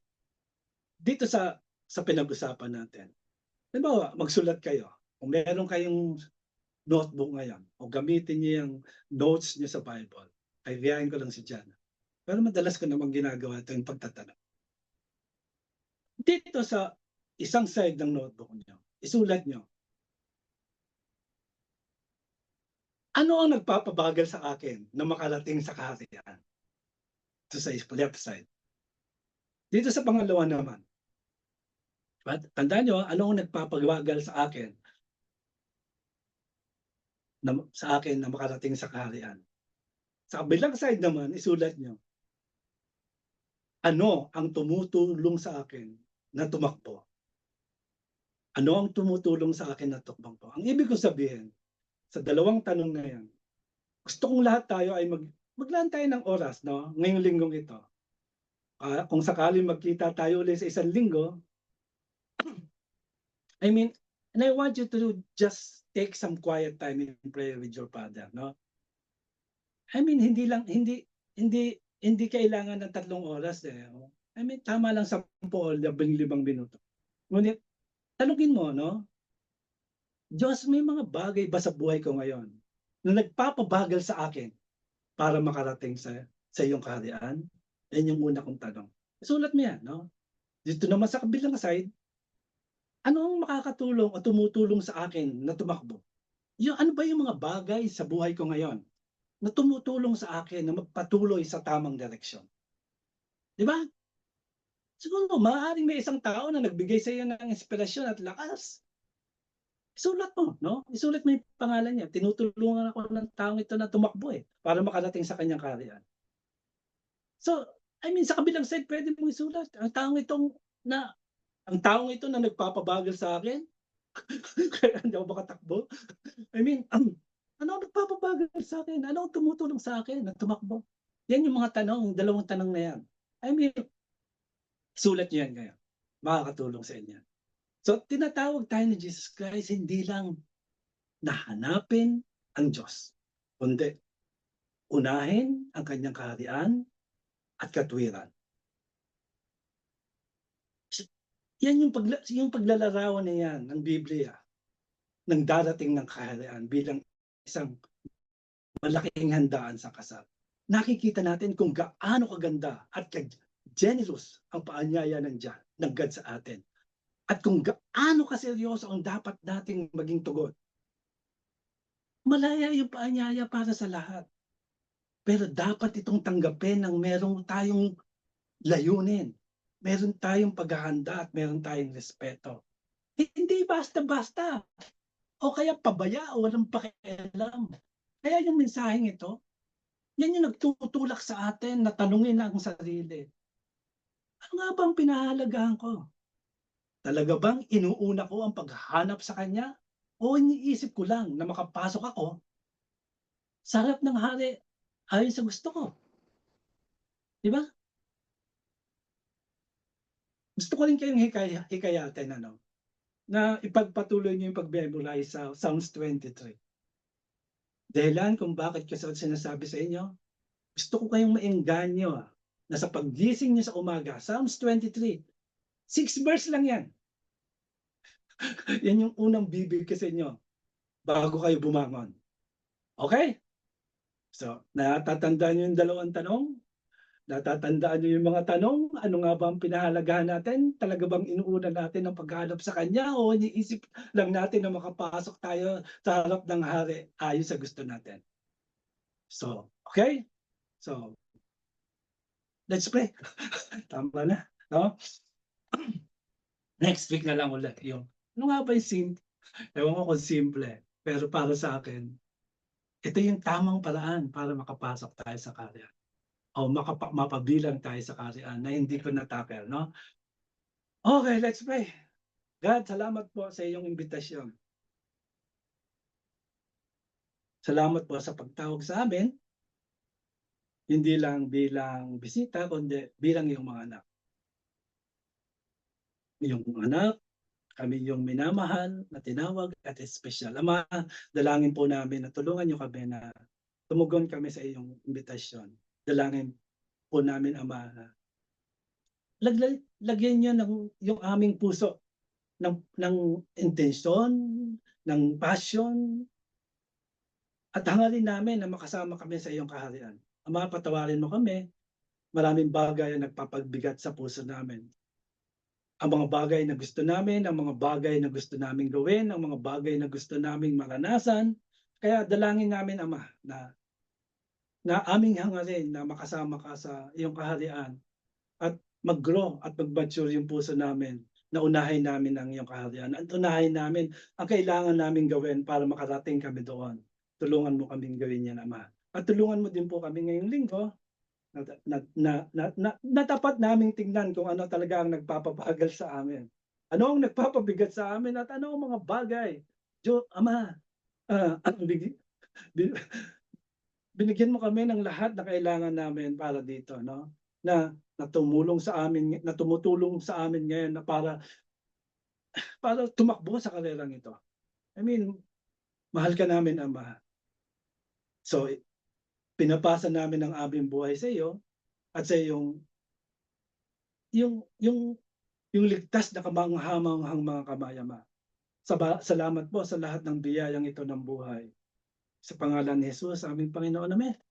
[SPEAKER 1] Dito sa pinag-usapan natin. Halimbawa, magsulat kayo. Kung meron kayong notebook ngayon, o gamitin niyo yung notes niyo sa Bible, kaibiyahin ko lang si Jan. Pero madalas ko namang ginagawa ito yung pagtatanong. Dito sa isang side ng notebook niyo, isulat niyo, ano ang nagpapabagal sa akin na makarating sa kaharian? Ito sa left side. Dito sa pangalawa naman, tandaan nyo, ano ang nagpapabagal sa akin na makarating sa kaharian? Sa kabilang side naman, isulat nyo, ano ang tumutulong sa akin na tumakbo? Ano ang tumutulong sa akin na tumakbo? Ang ibig ko sabihin, sa dalawang tanong na yan, gusto kong lahat tayo ay maglaan tayo ng oras, no? Ngayong linggong ito. Kung sakaling magkita tayo ulit sa isang linggo, I mean, and I want you to just take some quiet time in prayer with your Father, no? I mean, hindi kailangan ng 3 oras eh. I mean, tama lang 10 o 15 minuto. Ngunit tanungin mo, no? Diyos, may mga bagay ba sa buhay ko ngayon na nagpapabagal sa akin para makarating sa iyong kaharian? Yan yung una kong tanong. Sulat mo yan, no? Dito naman sa kabilang side, ano ang makakatulong o tumutulong sa akin na tumakbo? Ano ba yung mga bagay sa buhay ko ngayon na tumutulong sa akin na magpatuloy sa tamang direksyon? Di ba? Siguro, maaaring may isang tao na nagbigay sa iyo ng inspirasyon at lakas. Isulat mo, no? Isulat mo yung pangalan niya. Tinutulungan ako ng taong ito na tumakbo para makarating sa kanyang kaharian. So, I mean, sa kabilang side, pwede mong isulat. Ang taong ito na nagpapabagal sa akin, kaya hindi ako makatakbo. I mean, ano ang nagpapabagal sa akin? Ano ang tumutulong sa akin na tumakbo? Yan yung mga tanong, dalawang tanong na yan. I mean, sulat niyo yan ngayon. Makakatulong sa inyo. So, tinatawag tayo ni Jesus Christ, hindi lang nahanapin ang Diyos, kundi unahin ang kanyang kaharian at katwiran. Yan yung paglalarawan na yan ng Biblia ng darating ng kaharian bilang isang malaking handaan sa kasal. Nakikita natin kung gaano kaganda at generous ang paanyaya ng God sa atin. At kung gaano kaseryoso ang dapat nating maging tugon. Malaya yung paanyaya para sa lahat. Pero dapat itong tanggapin ng meron tayong layunin. Meron tayong paghahanda at meron tayong respeto. Hindi basta-basta. O kaya pabaya o walang pakialam. Kaya yung mensaheng ito, yan yung nagtutulak sa atin na tanungin ang sarili. Ano nga bang pinahalagahan ko? Talaga bang inuuna ko ang paghahanap sa Kanya? O iniisip ko lang na makapasok ako sa harap ng hari ayon sa gusto ko? Di ba? Gusto ko rin kayong hikayatin na ipagpatuloy niyo yung pag-memorize sa Psalms 23. Dahilan kung bakit ko sinasabi sa inyo, gusto ko kayong maengganyo na sa paggising niyo sa umaga, Psalms 23, 6 verse lang yan. Yan yung unang bibig sa inyo bago kayo bumangon. Okay? So, natatandaan niyo yung dalawang tanong? Natatandaan niyo yung mga tanong? Ano nga ba ang pinahalagahan natin? Talaga bang inuuna natin ang paghanap sa Kanya o iniisip lang natin na makapasok tayo sa harap ng hari ayon sa gusto natin? So, okay? So, let's pray. Tama na, no? Next week na lang ulit yung ano nga ba yung simple? Ewan ko kung simple, pero para sa akin, ito yung tamang paraan para makapasok tayo sa kaharian. o mapabilang tayo sa kaharian na hindi ko na-tackle 'no. Okay, let's pray. God, salamat po sa iyong imbitasyon. Salamat po sa pagtawag sa amin, hindi lang bilang bisita kundi bilang iyong mga anak. Iyong mga anak, kami iyong minamahal na tinawag at espesyal. Ama, dalangin po namin na tulungan niyo kami na tumugon kami sa iyong imbitasyon. Dalangin po namin, Ama, na lagyan niyo ng yung aming puso ng intensyon, ng passion, at hangarin namin na makasama kami sa iyong kaharian. Ama, patawarin mo kami, maraming bagay ang nagpapagbigat sa puso namin. Ang mga bagay na gusto namin, ang mga bagay na gusto naming gawin, ang mga bagay na gusto naming maranasan. Kaya dalangin namin, Ama, na aming hangarin na makasama ka sa iyong kaharian at mag-grow at mag-mature yung puso namin na unahin namin ang iyong kaharian at unahin namin ang kailangan naming gawin para makarating kami doon. Tulungan mo kaming gawin yan, Ama. At tulungan mo din po kami ngayong linggo na dapat naming tingnan kung ano talaga ang nagpapabagal sa amin. Ano ang nagpapabigat sa amin at ano ang mga bagay. Ama, bi bi binigyan mo kami ng lahat na kailangan namin para dito 'no, na tumutulong sa amin ngayon na para tumakbo sa karerang ito. I mean, mahal ka namin, Ama. So, pinapasa namin ang aming buhay sa iyo at sa iyong yung yung yung ligtas na kamangha-manghang mga kamay, Ama. Salamat po sa lahat ng biyayang ito ng buhay. Sa pangalan ni Jesus, aming Panginoon, amen.